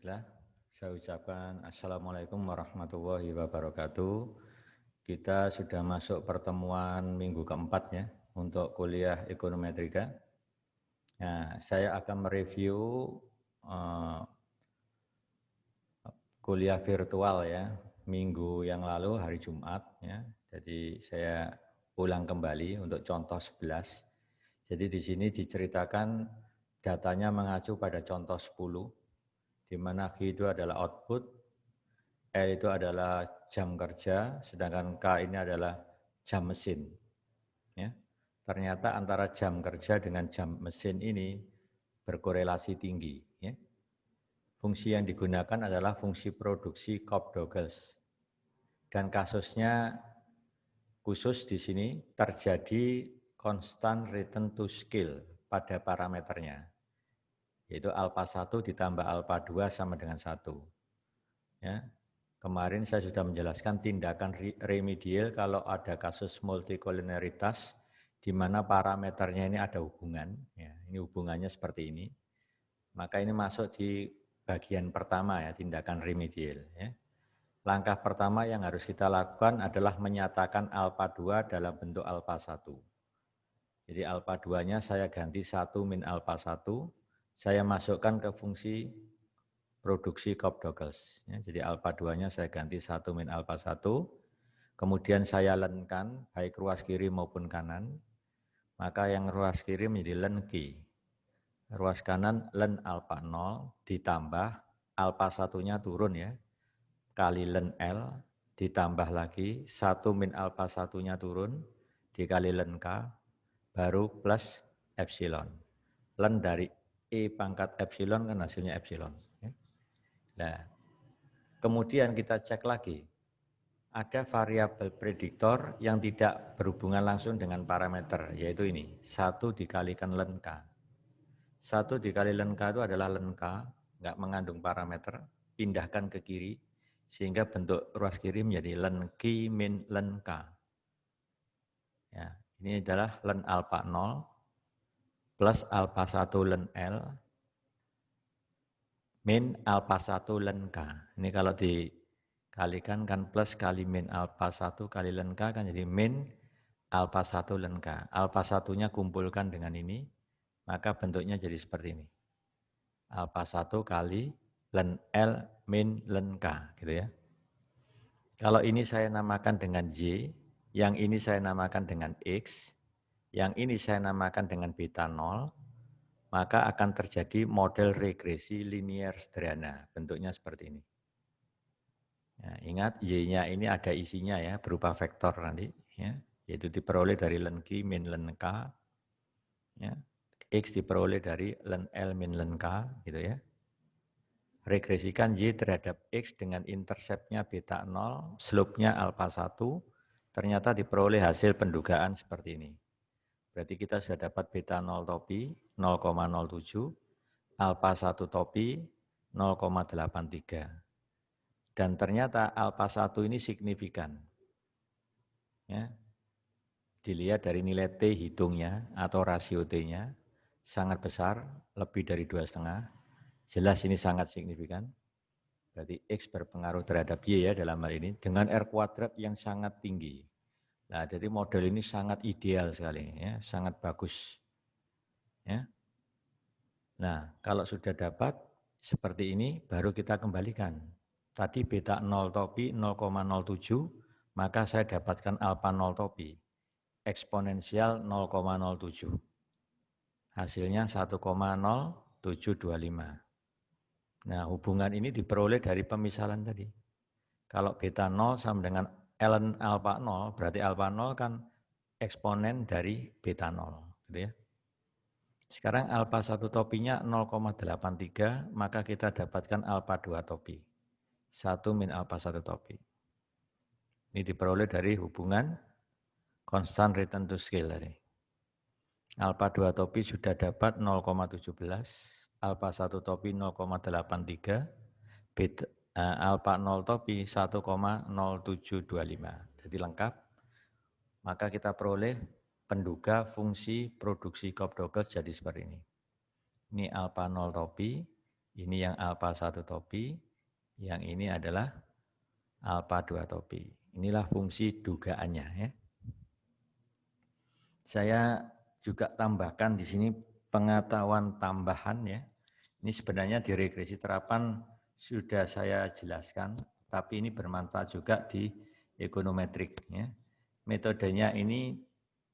Baiklah, saya ucapkan Assalamualaikum warahmatullahi wabarakatuh. Kita sudah masuk pertemuan minggu keempat ya, untuk kuliah ekonometrika. Nah, saya akan mereview eh, kuliah virtual ya, minggu yang lalu hari Jumat ya. Jadi saya ulang kembali untuk contoh 11. Jadi di sini diceritakan datanya mengacu pada contoh 10, di mana Q itu adalah output, L itu adalah jam kerja, sedangkan K ini adalah jam mesin. Ya. Ternyata antara jam kerja dengan jam mesin ini berkorelasi tinggi. Ya. Fungsi yang digunakan adalah fungsi produksi Cobb-Douglas. Dan kasusnya khusus di sini terjadi constant return to scale pada parameternya, yaitu alpha 1 ditambah alpha 2 sama dengan 1. Ya. Kemarin saya sudah menjelaskan tindakan remedial kalau ada kasus multikoliniaritas di mana parameternya ini ada hubungan. Ya, ini hubungannya seperti ini. Maka ini masuk di bagian pertama ya, tindakan remedial. Ya. Langkah pertama yang harus kita lakukan adalah menyatakan alpha 2 dalam bentuk alpha 1. Jadi alpha 2-nya saya ganti 1 min alpha 1, saya masukkan ke fungsi produksi Cobb-Douglas. Ya, jadi alpha 2-nya saya ganti 1 min alpha 1, kemudian saya lenkan baik ruas kiri maupun kanan, maka yang ruas kiri menjadi len Q. Ruas kanan len alpha 0 ditambah alpha 1-nya turun ya, kali len L, ditambah lagi 1 min alpha 1-nya turun, dikali len K, baru plus epsilon. Len dari E pangkat epsilon kan hasilnya epsilon. Nah, kemudian kita cek lagi, ada variabel prediktor yang tidak berhubungan langsung dengan parameter, yaitu ini, 1 dikalikan len K. 1 dikali len K itu adalah len K, nggak mengandung parameter, pindahkan ke kiri, sehingga bentuk ruas kiri menjadi len Q min len K. Ya, ini adalah len alpha 0 plus alpha 1 len L min alpha 1 len K. Ini kalau dikalikan kan plus kali min alpha 1 kali len K kan jadi min alpha 1 len K. Alpha 1-nya kumpulkan dengan ini, maka bentuknya jadi seperti ini. Alpha 1 kali len L min len K, gitu ya. Kalau ini saya namakan dengan Y, yang ini saya namakan dengan X, yang ini saya namakan dengan beta 0, maka akan terjadi model regresi linear sederhana. Bentuknya seperti ini. Ya, ingat Y-nya ini ada isinya ya, berupa vektor nanti, ya, yaitu diperoleh dari len Q min len K, ya, X diperoleh dari len L min len K, gitu ya. Regresikan Y terhadap X dengan interceptnya beta 0, slope-nya alpha 1, ternyata diperoleh hasil pendugaan seperti ini. Berarti kita sudah dapat beta 0 topi 0,07, alpha 1 topi 0,83. Dan ternyata alpha 1 ini signifikan. Ya. Dilihat dari nilai T hitungnya atau rasio T-nya sangat besar, lebih dari 2,5. Jelas ini sangat signifikan. Berarti X berpengaruh terhadap Y ya dalam hal ini dengan R kuadrat yang sangat tinggi. Nah, jadi model ini sangat ideal sekali ya, sangat bagus. Ya. Nah, kalau sudah dapat seperti ini baru kita kembalikan. Tadi beta 0 topi 0,07, maka saya dapatkan alpha 0 topi eksponensial 0,07. Hasilnya 1,0725. Nah, hubungan ini diperoleh dari pemisalan tadi. Kalau beta 0 sama dengan ln alpha 0, berarti alpha 0 kan eksponen dari beta 0. Gitu ya. Sekarang alpha 1 topinya 0,83, maka kita dapatkan alpha 2 topi. 1 min alpha 1 topi. Ini diperoleh dari hubungan constant return to scale tadi. Alpha 2 topi sudah dapat 0,17, alpha 1 topi 0,83, beta, alpha 0 topi 1,0725. Jadi lengkap. Maka kita peroleh penduga fungsi produksi Cobb-Douglas jadi seperti ini. Ini alpha 0 topi, Ini yang alfa 1 topi, yang ini adalah alfa 2 topi. Inilah fungsi dugaannya ya. Saya juga tambahkan di sini pengetahuan tambahan ya. Ini sebenarnya di regresi terapan sudah saya jelaskan, tapi ini bermanfaat juga di ekonometrik ya. Metodenya ini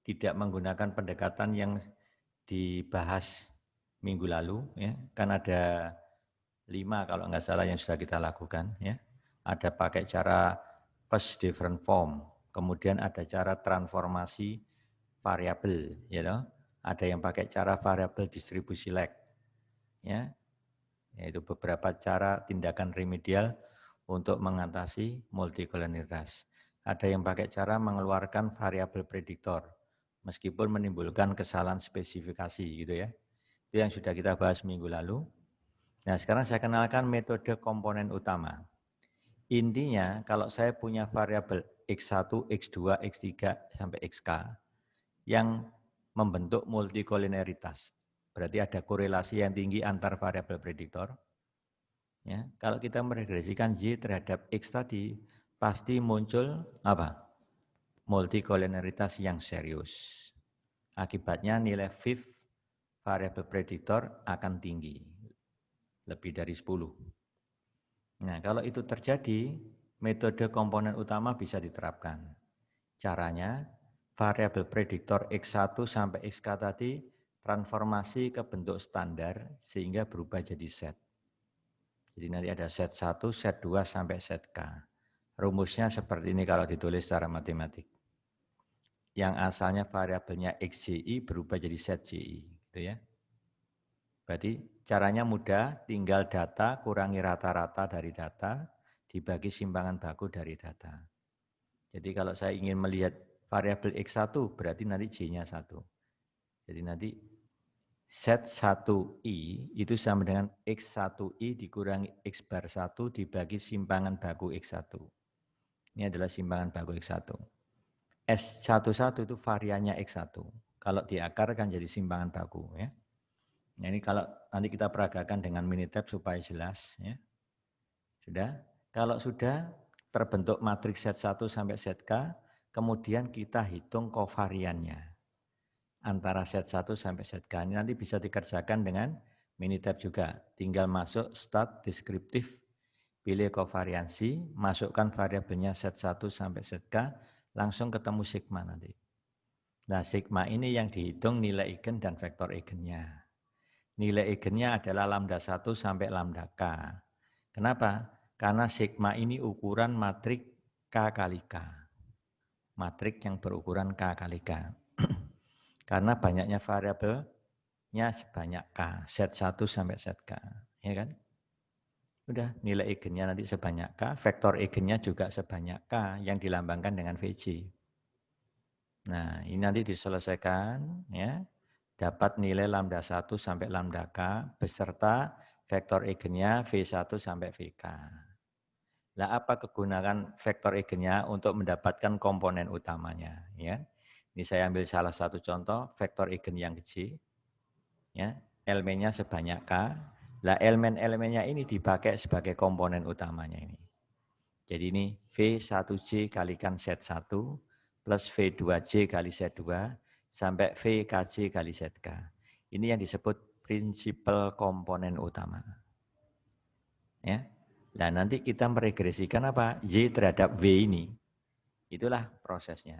tidak menggunakan pendekatan yang dibahas minggu lalu ya. Kan ada 5 kalau nggak salah yang sudah kita lakukan ya. Ada pakai cara first different form, kemudian ada cara transformasi variabel, ya toh. Ada yang pakai cara variabel distribusi lag, ya, yaitu beberapa cara tindakan remedial untuk mengatasi multikolonialitas. Ada yang pakai cara mengeluarkan variabel prediktor, meskipun menimbulkan kesalahan spesifikasi, gitu ya. Itu yang sudah kita bahas minggu lalu. Nah, sekarang saya kenalkan metode komponen utama. Intinya, kalau saya punya variabel X1, X2, X3, sampai Xk, yang membentuk multikoliniaritas. Berarti ada korelasi yang tinggi antar variabel prediktor. Ya, kalau kita meregresikan Y terhadap X tadi, pasti muncul apa? Multikoliniaritas yang serius. Akibatnya nilai fifth variabel prediktor akan tinggi, lebih dari 10. Nah, kalau itu terjadi, metode komponen utama bisa diterapkan. Caranya, variabel prediktor X1 sampai Xk tadi transformasi ke bentuk standar sehingga berubah jadi set. Jadi nanti ada set 1, set 2, sampai set K. Rumusnya seperti ini kalau ditulis secara matematik. Yang asalnya variabelnya XJI berubah jadi set JI. Gitu ya. Berarti caranya mudah, tinggal data kurangi rata-rata dari data, dibagi simpangan baku dari data. Jadi kalau saya ingin melihat variabel X1 berarti nanti J-nya 1. Jadi nanti set 1I itu sama dengan X1I dikurangi X bar 1 dibagi simpangan baku X1. Ini adalah simpangan baku X1. S11 itu variannya X1. Kalau di akar kan jadi simpangan baku. Ya. Nah, ini kalau nanti kita peragakan dengan Minitab supaya jelas. Ya. Sudah? Kalau sudah terbentuk matriks set 1 sampai set K, kemudian kita hitung kovariannya antara set 1 sampai set K. Ini nanti bisa dikerjakan dengan Minitab juga. Tinggal masuk stat deskriptif, pilih kovariansi, masukkan variabelnya set 1 sampai set K, langsung ketemu sigma nanti. Nah, sigma ini yang dihitung nilai eigen dan vektor eigennya. Nilai eigennya adalah lambda 1 sampai lambda K. Kenapa? Karena sigma ini ukuran matrik K kali K. Matrik yang berukuran K kali K. Karena banyaknya variabelnya sebanyak K, set 1 sampai set K. Ya kan? Udah, nilai eigennya nanti sebanyak K, vektor eigennya juga sebanyak K yang dilambangkan dengan VJ. Nah, ini nanti diselesaikan, ya, dapat nilai lambda 1 sampai lambda K beserta vektor eigennya V1 sampai VK. Nah, apa kegunaan vektor eigennya untuk mendapatkan komponen utamanya? Ya, ini saya ambil salah satu contoh vektor eigen yang kecil, ya, elemennya sebanyak K. Lah, elemen-elemennya ini dipakai sebagai komponen utamanya ini. Jadi ini V1J kalikan set 1 plus V2J kali set 2 sampai VKJ kali set K. Ini yang disebut prinsipal komponen utama. Ya. Nah, nanti kita meregresikan apa? Y terhadap V ini. Itulah prosesnya.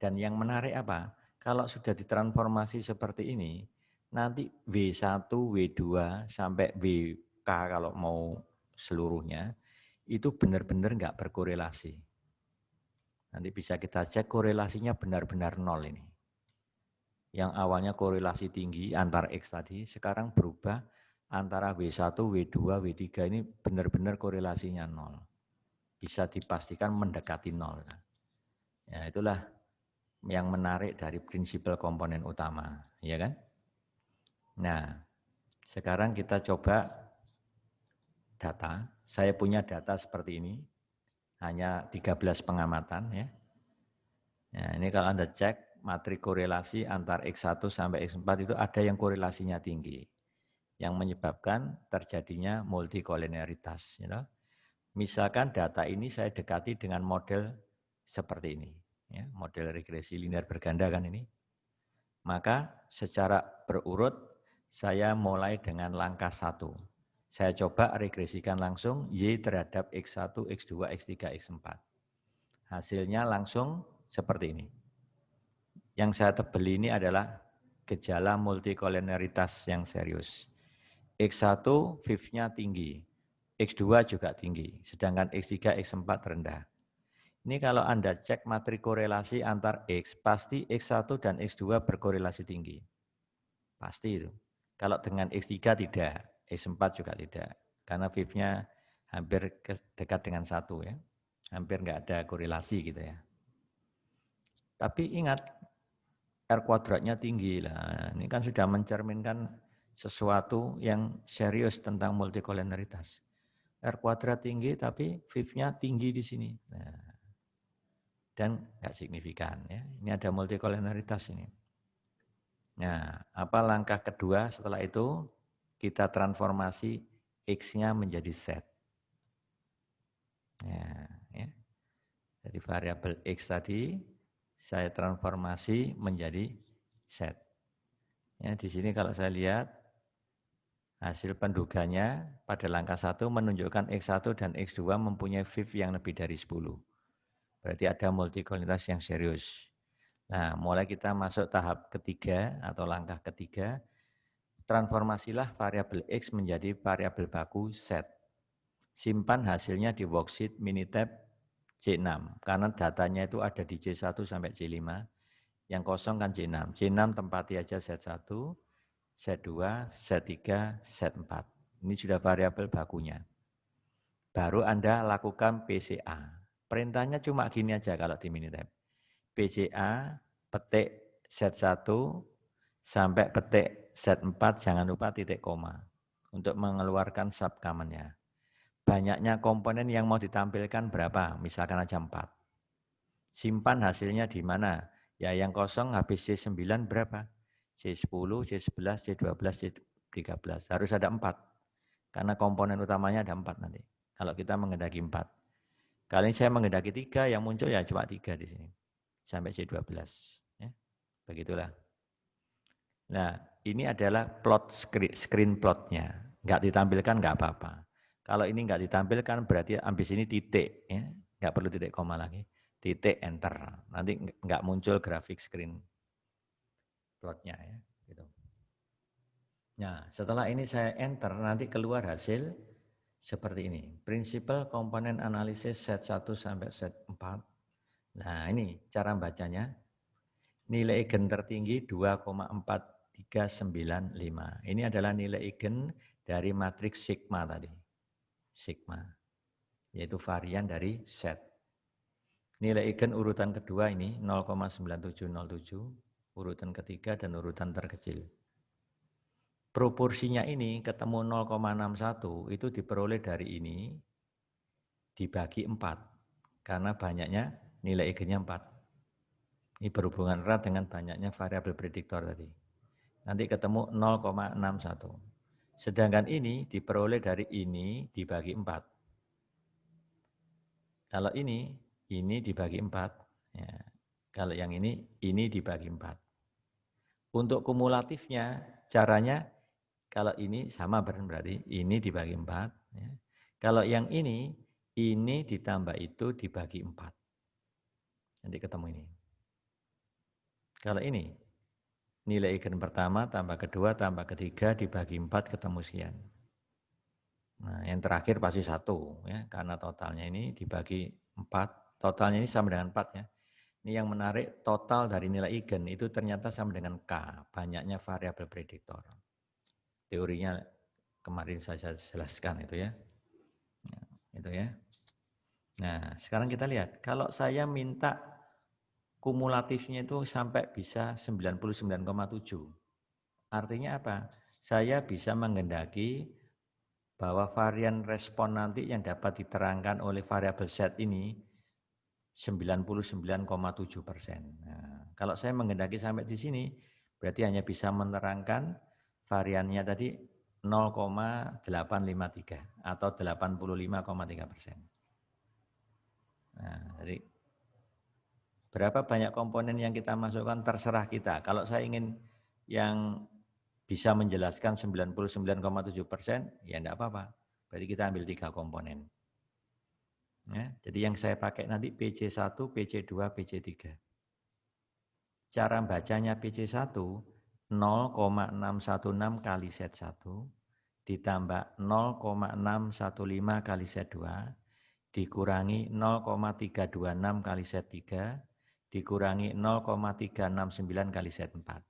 Dan yang menarik apa? Kalau sudah ditransformasi seperti ini, nanti W1, W2 sampai WK kalau mau seluruhnya, itu benar-benar enggak berkorelasi. Nanti bisa kita cek korelasinya benar-benar nol ini. Yang awalnya korelasi tinggi antar X tadi, sekarang berubah antara W1, W2, W3 ini benar-benar korelasinya nol. Bisa dipastikan mendekati nol. Ya, itulah yang menarik dari prinsipal komponen utama, ya kan? Nah, sekarang kita coba data. Saya punya data seperti ini, hanya 13 pengamatan ya. Nah, ini kalau Anda cek matrik korelasi antar X1 sampai X4 itu ada yang korelasinya tinggi. yang menyebabkan terjadinya multikoliniaritas. Misalkan data ini saya dekati dengan model seperti ini, ya, model regresi linear berganda kan ini. Maka secara berurut saya mulai dengan langkah 1. Saya coba regresikan langsung Y terhadap X1, X2, X3, X4. Hasilnya langsung seperti ini. Yang saya tebeli ini adalah gejala multikoliniaritas yang serius. X1 fifth-nya tinggi, X2 juga tinggi, sedangkan X3, X4 rendah. Ini kalau Anda cek matrik korelasi antar X, pasti X1 dan X2 berkorelasi tinggi. Pasti itu. Kalau dengan X3 tidak, X4 juga tidak. Karena fifth-nya hampir dekat dengan 1 ya. Hampir enggak ada korelasi gitu ya. Tapi ingat, R kuadratnya tinggi lah. Ini kan sudah mencerminkan sesuatu yang serius tentang multikoliniaritas. R kuadrat tinggi tapi fifth-nya tinggi di sini. Nah, dan nggak signifikan ya. Ini ada multikoliniaritas ini. Nah, apa langkah kedua setelah itu? Kita transformasi X-nya menjadi set. Ya. Jadi variabel X tadi saya transformasi menjadi set. Ya, di sini kalau saya lihat hasil penduganya pada langkah 1 menunjukkan X1 dan X2 mempunyai fifth yang lebih dari 10. Berarti ada multikolinitas yang serius. Nah, mulai kita masuk tahap ketiga atau langkah ketiga, transformasilah variabel X menjadi variabel baku set. Simpan hasilnya di worksheet Minitab C6, karena datanya itu ada di C1 sampai C5, yang kosong kan C6. C6 tempati aja set 1, set 2, set 3, set 4. Ini sudah variabel bakunya. Baru Anda lakukan PCA. Perintahnya cuma gini aja kalau di Minitab. PCA, petik set 1, sampai petik set 4, jangan lupa titik koma. Untuk mengeluarkan subcommon-nya. Banyaknya komponen yang mau ditampilkan berapa? Misalkan aja 4. Simpan hasilnya di mana? Ya yang kosong habis C9 berapa? C10, C11, C12, C13. Harus ada 4. Karena komponen utamanya ada 4 nanti. Kalau kita mengendaki 4. Kali ini saya mengendaki 3, yang muncul ya cuma 3 di sini. Sampai C12. Ya, begitulah. Nah, ini adalah plot screen plotnya. Enggak ditampilkan enggak apa-apa. Kalau ini enggak ditampilkan berarti ambis ini titik. Ya. Enggak perlu titik koma lagi. Titik enter. Nanti enggak muncul grafik screen plotnya. Ya. Gitu. Nah, setelah ini saya enter, nanti keluar hasil seperti ini. Principal komponen analisis set 1 sampai set 4. Nah, ini cara bacanya. Nilai eigen tertinggi 2,4395. Ini adalah nilai eigen dari matriks sigma tadi. Sigma, yaitu varian dari set. Nilai eigen urutan kedua ini 0,9707, urutan ketiga dan urutan terkecil. Proporsinya ini ketemu 0,61 itu diperoleh dari ini dibagi 4 karena banyaknya nilai eigennya 4. Ini berhubungan erat dengan banyaknya variabel prediktor tadi. Nanti ketemu 0,61. Sedangkan ini diperoleh dari ini dibagi 4. Kalau ini dibagi 4. Ya. Kalau yang ini dibagi 4. Untuk kumulatifnya caranya kalau ini sama berarti ini dibagi 4. Ya. Kalau yang ini ditambah itu dibagi 4. Nanti ketemu ini. Kalau ini nilai eigen pertama tambah kedua tambah ketiga dibagi 4 ketemu sekian. Nah, yang terakhir pasti 1 ya, karena totalnya ini dibagi 4. Totalnya ini sama dengan 4 ya. Ini yang menarik, total dari nilai eigen itu ternyata sama dengan K, banyaknya variabel prediktor. Teorinya kemarin saya jelaskan itu ya. Nah, itu ya. Nah, sekarang kita lihat, kalau saya minta kumulatifnya itu sampai bisa 99,7. Artinya apa? Saya bisa menghendaki bahwa varian respon nanti yang dapat diterangkan oleh variabel set ini 99,7%. Nah, kalau saya menghendaki sampai di sini, berarti hanya bisa menerangkan variannya tadi 0,853 atau 85,3%. Nah, jadi berapa banyak komponen yang kita masukkan terserah kita. Kalau saya ingin yang bisa menjelaskan 99,7%, ya enggak apa-apa. Berarti kita ambil 3 komponen. Ya, jadi yang saya pakai nanti PC1, PC2, PC3. Cara bacanya PC1 0,616 kali set 1 ditambah 0,615 kali set 2 dikurangi 0,326 kali set 3 dikurangi 0,369 kali set 4.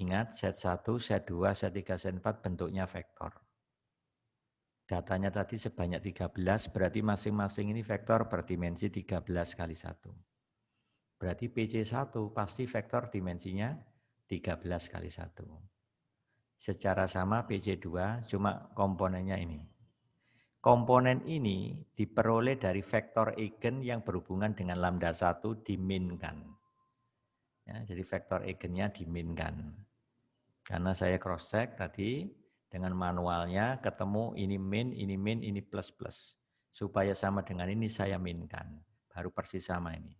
Ingat set 1, set 2, set 3, set 4 bentuknya vektor. Datanya tadi sebanyak 13, berarti masing-masing ini vektor berdimensi 13 kali 1. Berarti PC1 pasti vektor dimensinya 13 kali 1. Secara sama PC2 cuma komponennya ini. Komponen ini diperoleh dari vektor eigen yang berhubungan dengan lambda 1 diminkan. Ya, jadi vektor eigennya diminkan. Karena saya cross check tadi dengan manualnya ketemu ini min, ini plus plus. Supaya sama dengan ini saya minkan. Baru persis sama ini.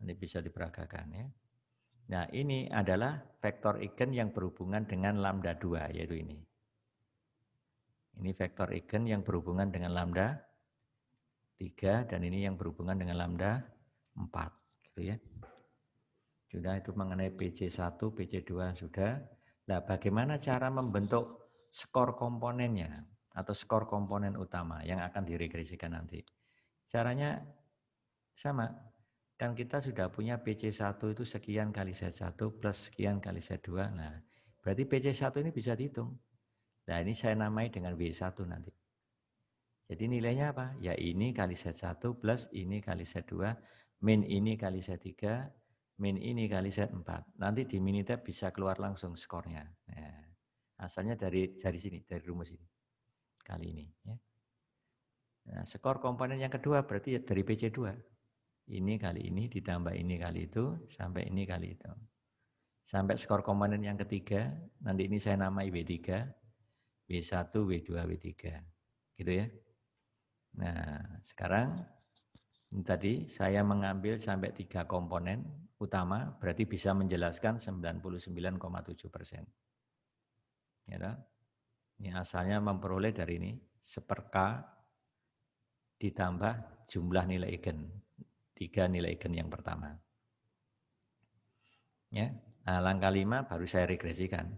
Ini bisa diperagakan ya. Nah ini adalah vektor eigen yang berhubungan dengan lambda 2 yaitu ini. Ini vektor eigen yang berhubungan dengan lambda 3 dan ini yang berhubungan dengan lambda 4 gitu ya. Sudah itu mengenai PC1, PC2 sudah. Nah, bagaimana cara membentuk skor komponennya atau skor komponen utama yang akan diregresikan nanti? Caranya sama. Kan kita sudah punya PC1 itu sekian kali Z1 plus sekian kali Z2. Nah, berarti PC1 ini bisa dihitung. Nah, ini saya namai dengan W1 nanti. Jadi nilainya apa? Ya ini kali Z1 plus ini kali Z2, min ini kali Z3, min ini kali Z4. Nanti di Minitab bisa keluar langsung skornya. Nah, asalnya dari sini, dari rumus ini. Kali ini. Ya. Nah, skor komponen yang kedua berarti ya dari PC2. Ini kali ini ditambah ini kali itu, sampai ini kali itu. Sampai skor komponen yang ketiga, nanti ini saya namai W3, W1, W2, W3. Gitu ya. Nah, sekarang ini tadi saya mengambil sampai 3 komponen utama, berarti bisa menjelaskan 99,7%. Ya, ini asalnya memperoleh dari ini, seperka ditambah jumlah nilai eigen. 3 nilai eigen yang pertama. Ya, nah, langkah 5 baru saya regresikan.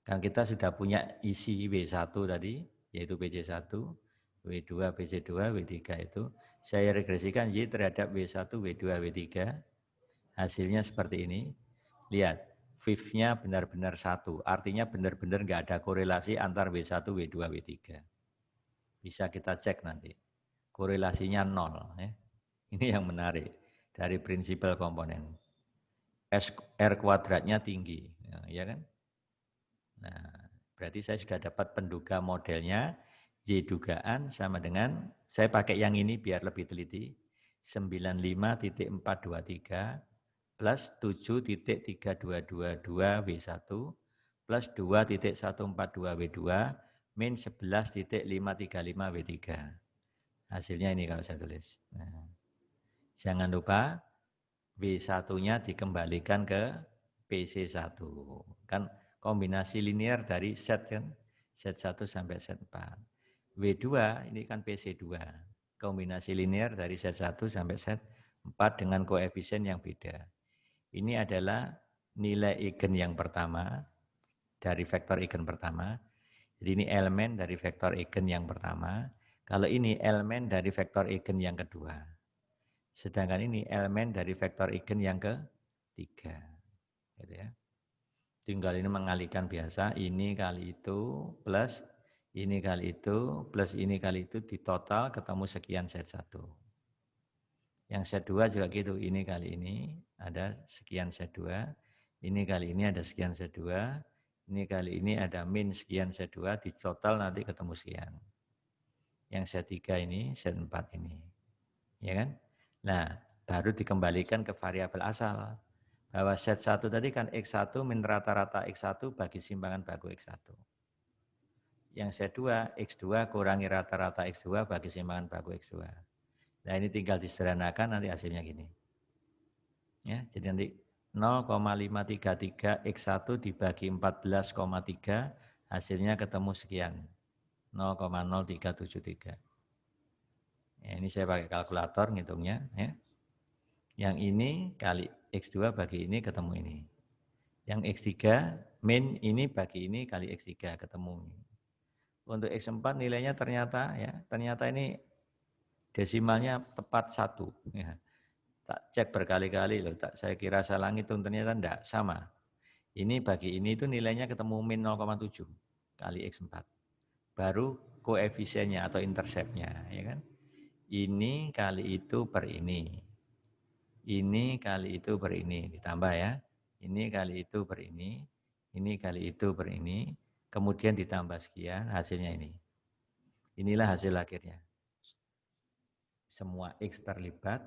Kan kita sudah punya isi W1 tadi, yaitu PC1, W2, PC2, W3 itu. Saya regresikan Y terhadap W1, W2, W3. Hasilnya seperti ini. Lihat, fifth-nya benar-benar 1. Artinya benar-benar nggak ada korelasi antar W1, W2, W3. Bisa kita cek nanti. Korelasinya 0. Ya. Ini yang menarik dari prinsipal komponen. R kuadratnya tinggi. Ya kan? Nah, berarti saya sudah dapat penduga modelnya, Y dugaan sama dengan, saya pakai yang ini biar lebih teliti, 95.423 plus 7.322 W1 plus 2.142 W2 min 11.535 W3. Hasilnya ini kalau saya tulis. Nah, jangan lupa W1-nya dikembalikan ke PC1. Kan kombinasi linear dari set kan, set 1 sampai set 4. W2 ini kan PC2, kombinasi linear dari set 1 sampai set 4 dengan koefisien yang beda. Ini adalah nilai eigen yang pertama, dari vektor eigen pertama. Jadi ini elemen dari vektor eigen yang pertama. Kalau ini elemen dari vektor eigen yang kedua. Sedangkan ini elemen dari vektor eigen yang ketiga. Gitu ya. Tinggal ini mengalihkan biasa, ini kali itu plus ini kali itu plus ini kali itu di total ketemu sekian set 1. Yang set 2 juga gitu, ini kali ini ada sekian set 2, ini kali ini ada sekian set 2, ini kali ini ada min sekian set 2, di total nanti ketemu sekian. Yang set 3 ini, set 4 ini. Ya kan? Nah, baru dikembalikan ke variabel asal. Bahwa set 1 tadi kan X1 min rata-rata X1 bagi simpangan baku X1. Yang Z2, X2 kurangi rata-rata X2 bagi simpangan baku X2. Nah ini tinggal disederhanakan nanti hasilnya gini. Ya, jadi nanti 0,533 X1 dibagi 14,3 hasilnya ketemu sekian. 0,0373. Ya, ini saya pakai kalkulator ngitungnya. Ya. Yang ini kali X2 bagi ini ketemu ini. Yang X3 min ini bagi ini kali X3 ketemu. Untuk X4 nilainya ternyata ini desimalnya tepat 1. Ya. Tak cek berkali-kali loh, saya kira salah ngitung, ternyata enggak, sama. Ini bagi ini itu nilainya ketemu min 0,7 kali X4. Baru koefisiennya atau interceptnya, ya kan? Ini kali itu per ini. Ini kali itu per ini, ditambah ya. Ini kali itu per ini kali itu per ini, kemudian ditambah sekian, hasilnya ini. Inilah hasil akhirnya. Semua X terlibat,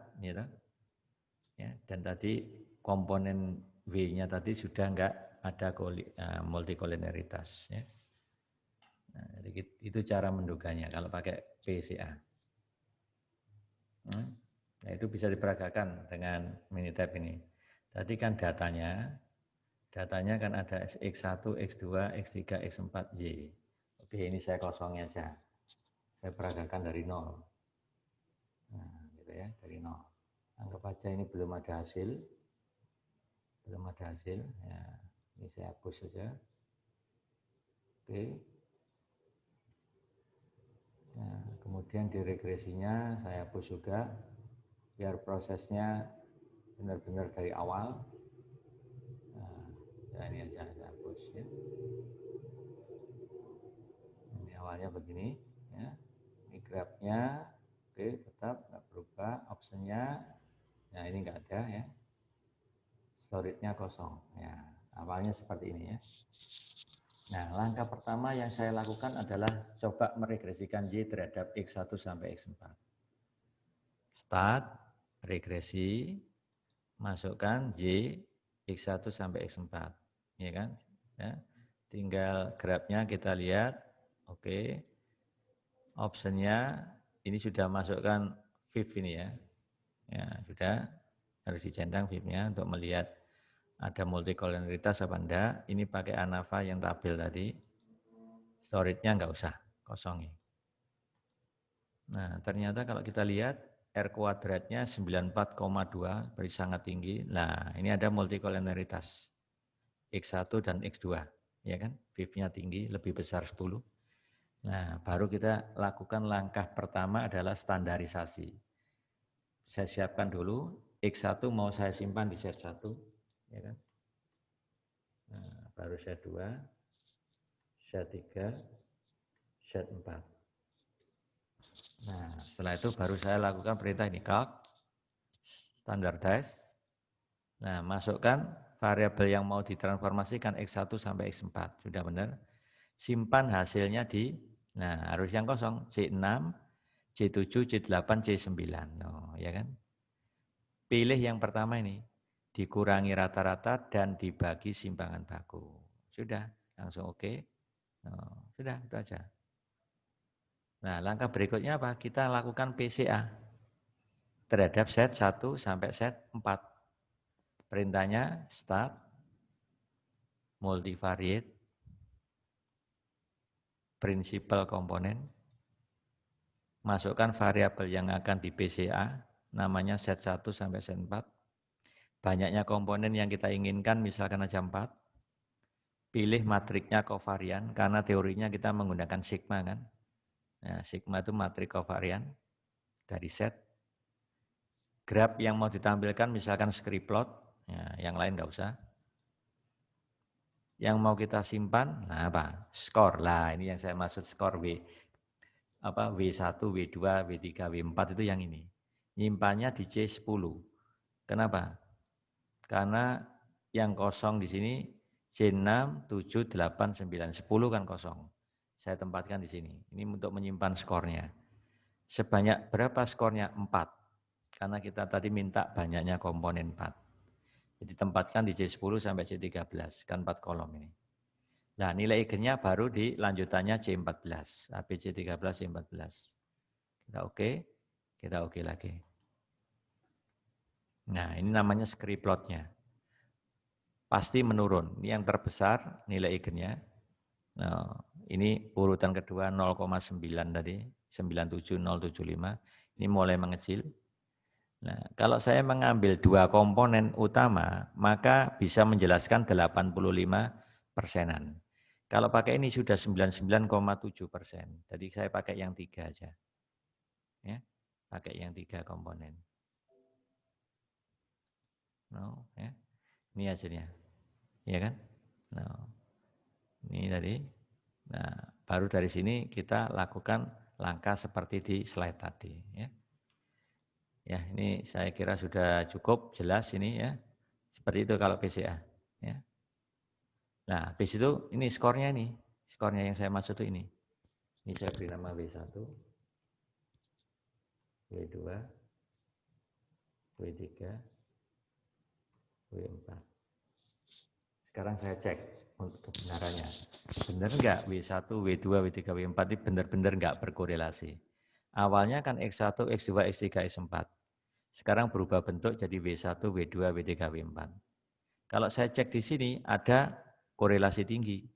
ya, dan tadi komponen W-nya tadi sudah enggak ada multikolineritas. Ya. Nah, jadi itu cara menduganya kalau pakai PCA. Nah, itu bisa diperagakan dengan Minitab ini. Tadi kan datanya kan ada X1, X2, X3, X4, Y. Oke, ini saya kosongnya aja. Saya peragakan dari 0. Nah, gitu ya, dari 0. Anggap aja ini belum ada hasil. Ya, ini saya hapus saja. Oke. Nah, kemudian di regresinya saya hapus juga biar prosesnya benar-benar dari awal. Nah, ini aja saya hapus ya. Ini awalnya begini ya. Ini grafnya oke, tetap nggak berubah, optionnya nah ini nggak ada ya. Storage-nya kosong ya. Awalnya seperti ini ya. Nah, langkah pertama yang saya lakukan adalah coba meregresikan Y terhadap X1 sampai X4. Start, regresi, masukkan Y, X1 sampai X4. Ya kan? Ya. Tinggal grafnya kita lihat. Oke. Optionnya ini sudah masukkan VIF ini ya. Ya, sudah harus dicentang VIF-nya untuk melihat ada multikolineritas apa enggak. Ini pakai ANAVA yang tabel tadi. Storage-nya enggak usah, kosongin. Nah, ternyata kalau kita lihat R kuadratnya 94,2, beri sangat tinggi. Nah, ini ada multikolineritas. X1 dan X2, ya kan? VIF-nya tinggi, lebih besar 10. Nah, baru kita lakukan langkah pertama adalah standarisasi. Saya siapkan dulu, X1 mau saya simpan di Z1, ya kan? Nah, baru Z2, Z3, Z4. Nah, setelah itu baru saya lakukan perintah ini, calc, standardize. Nah, masukkan variabel yang mau ditransformasikan X1 sampai X4, sudah benar. Simpan hasilnya di, nah harus yang kosong, C6, C7, C8, C9, no, ya kan? Pilih yang pertama ini, dikurangi rata-rata dan dibagi simpangan baku. Sudah, langsung oke. No, sudah, itu aja. Nah, langkah berikutnya apa? Kita lakukan PCA terhadap set 1 sampai set 4. Perintahnya start, multivariate, principal komponen, masukkan variabel yang akan di PCA, namanya set 1 sampai set 4. Banyaknya komponen yang kita inginkan, misalkan aja 4. Pilih matriknya kovarian, karena teorinya kita menggunakan sigma kan. Nah, sigma itu matrik kovarian dari set. Graf yang mau ditampilkan misalkan script-plot, ya, yang lain nggak usah. Yang mau kita simpan, nah apa? Skor. Lah ini yang saya maksud skor W. Apa W1, W2, W3, W4 itu yang ini. Nyimpannya di C10. Kenapa? Karena yang kosong di sini C6, 7, 8, 9, 10 kan kosong. Saya tempatkan di sini. Ini untuk menyimpan skornya. Sebanyak berapa skornya? 4. Karena kita tadi minta banyaknya komponen 4. Jadi tempatkan di C10 sampai C13, kan 4 kolom ini. Nah, nilai eigennya baru di lanjutannya C14, ABC 13, C14. Kita oke lagi. Nah, ini namanya scree plotnya. Pasti menurun. Ini yang terbesar nilai eigennya. Nah, ini urutan kedua 0,9 tadi, 97075. Ini mulai mengecil. Nah, kalau saya mengambil dua komponen utama, maka bisa menjelaskan 85%-an. Kalau pakai ini sudah 99,7%. Jadi saya pakai yang 3 aja. Ya, pakai yang 3 komponen. No, ya. Ini hasilnya. Ya kan? No. Ini tadi. Nah, baru dari sini kita lakukan langkah seperti di slide tadi. Ya, ya ini saya kira sudah cukup jelas ini ya. Seperti itu kalau PCA. Ya. Nah, habis itu ini skornya ini. Skornya yang saya maksud itu ini. Ini saya beri nama W1, W2, W3, W4. Sekarang saya cek untuk kebenarannya. Benar enggak W1, W2, W3, W4 ini benar-benar enggak berkorelasi. Awalnya kan X1, X2, X3, X4. Sekarang berubah bentuk jadi W1, W2, W3, W4. Kalau saya cek di sini ada korelasi tinggi,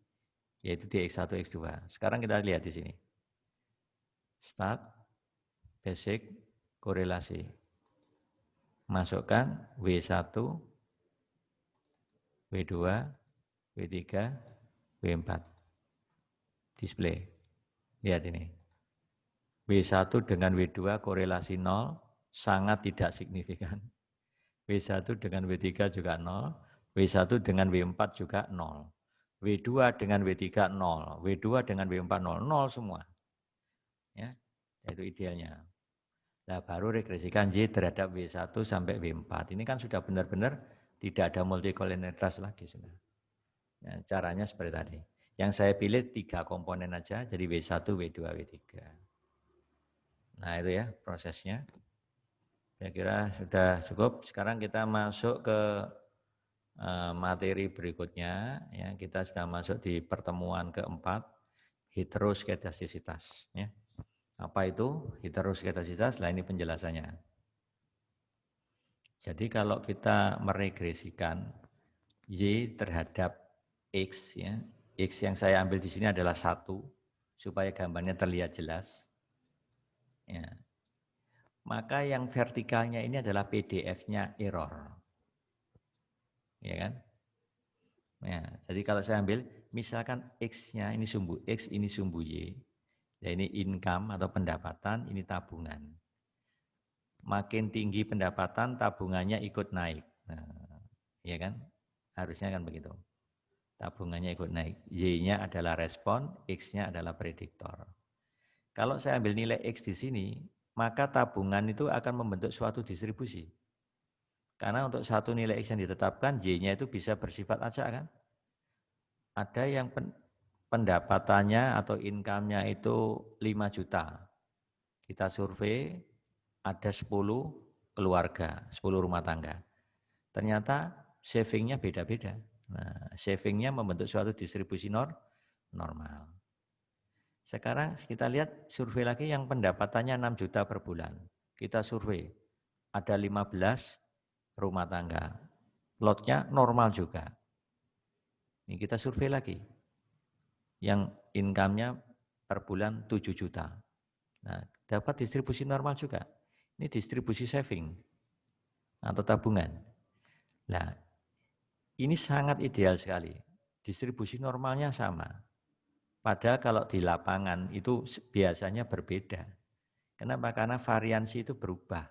yaitu di X1, X2. Sekarang kita lihat di sini. Start, basic, korelasi. Masukkan W1, W2, W3, W4. Display. Lihat ini. W1 dengan W2 korelasi 0, sangat tidak signifikan. W1 dengan W3 juga 0, W1 dengan W4 juga 0. W2 dengan W3 0, W2 dengan W4 0, 0 semua. Ya, itu idealnya. Nah, baru regresikan Y terhadap W1 sampai W4. Ini kan sudah benar-benar tidak ada multikolinialitas lagi sudah. Nah, caranya seperti tadi. Yang saya pilih 3 komponen aja, jadi W1, W2, W3. Nah, itu ya prosesnya. Saya kira sudah cukup. Sekarang kita masuk ke materi berikutnya. Ya, kita sudah masuk di pertemuan keempat, heteroskedastisitas. Ya. Apa itu heteroskedastisitas? Nah, ini penjelasannya. Jadi kalau kita meregresikan Y terhadap X, ya, X yang saya ambil di sini adalah 1, supaya gambarnya terlihat jelas. Ya. Maka yang vertikalnya ini adalah PDF-nya error. Ya kan? Ya, jadi kalau saya ambil, misalkan X-nya ini sumbu X, ini sumbu Y. Ya, ini income atau pendapatan, ini tabungan. Makin tinggi pendapatan, tabungannya ikut naik. Nah, ya kan? Harusnya kan begitu. Tabungannya ikut naik. Y-nya adalah respon, X-nya adalah prediktor. Kalau saya ambil nilai X di sini, maka tabungan itu akan membentuk suatu distribusi. Karena untuk satu nilai X yang ditetapkan, Y-nya itu bisa bersifat acak kan? Ada yang pendapatannya atau income-nya itu 5 juta. Kita survei, ada 10 keluarga, 10 rumah tangga. Ternyata saving-nya beda-beda. Nah, saving-nya membentuk suatu distribusi normal. Sekarang kita lihat survei lagi yang pendapatannya 6 juta per bulan. Kita survei, ada 15 rumah tangga. Lotnya normal juga. Ini kita survei lagi. Yang income-nya per bulan 7 juta. Nah, dapat distribusi normal juga. Ini distribusi saving atau tabungan. Nah, ini sangat ideal sekali. Distribusi normalnya sama. Padahal kalau di lapangan itu biasanya berbeda. Kenapa? Karena variansi itu berubah.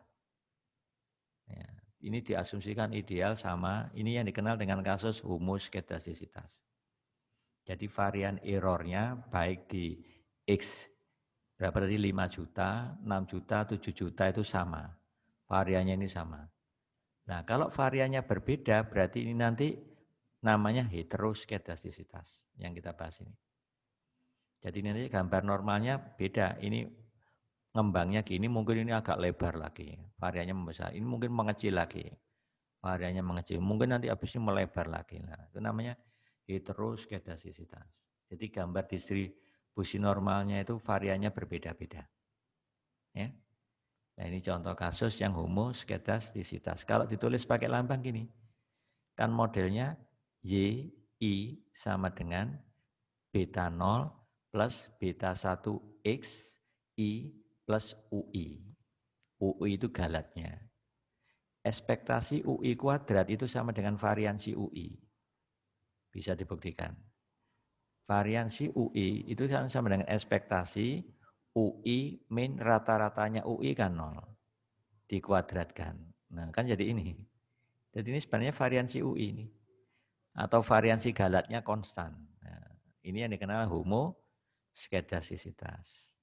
Ya, ini diasumsikan ideal sama, ini yang dikenal dengan kasus homoskedastisitas. Jadi varian errornya baik di X berapa tadi 5 juta, 6 juta, 7 juta itu sama. Variannya ini sama. Nah, kalau variannya berbeda berarti ini nanti namanya heteroskedastisitas yang kita bahas ini. Jadi nanti gambar normalnya beda. Ini ngembangnya gini, mungkin ini agak lebar lagi. Variannya membesar. Ini mungkin mengecil lagi. Variannya mengecil. Mungkin nanti habis ini melebar lagi. Nah, itu namanya heteroskedastisitas. Jadi gambar distribusi normalnya itu variannya berbeda-beda. Ya. Nah ini contoh kasus yang homoskedastisitas. Kalau ditulis pakai lambang gini, kan modelnya Y, I sama dengan beta 0 plus beta 1 X, I plus UI. UI itu galatnya. Ekspektasi UI kuadrat itu sama dengan variansi UI. Bisa dibuktikan. Variansi UI itu sama dengan ekspektasi UI min rata-ratanya UI kan 0. Dikuadratkan. Nah kan jadi ini. Jadi ini sebenarnya variansi UI ini. Atau variansi galatnya konstan. Nah, ini yang dikenal homoskedastisitas.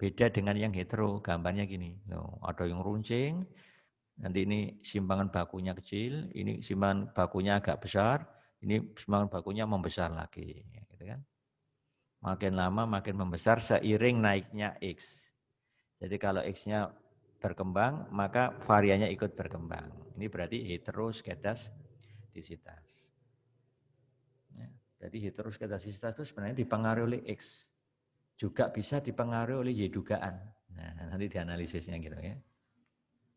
Beda dengan yang hetero, gambarnya gini. Loh, ada yang runcing, nanti ini simpangan bakunya kecil, ini simpangan bakunya agak besar, ini simpangan bakunya membesar lagi. Gitu kan? Makin lama makin membesar seiring naiknya X. Jadi kalau X-nya berkembang, maka variannya ikut berkembang. Ini berarti heteroskedastisitas. Ya, jadi heteroskedastisitas itu sebenarnya dipengaruhi oleh X. Juga bisa dipengaruhi oleh Y dugaan. Nah, nanti dianalisisnya gitu ya.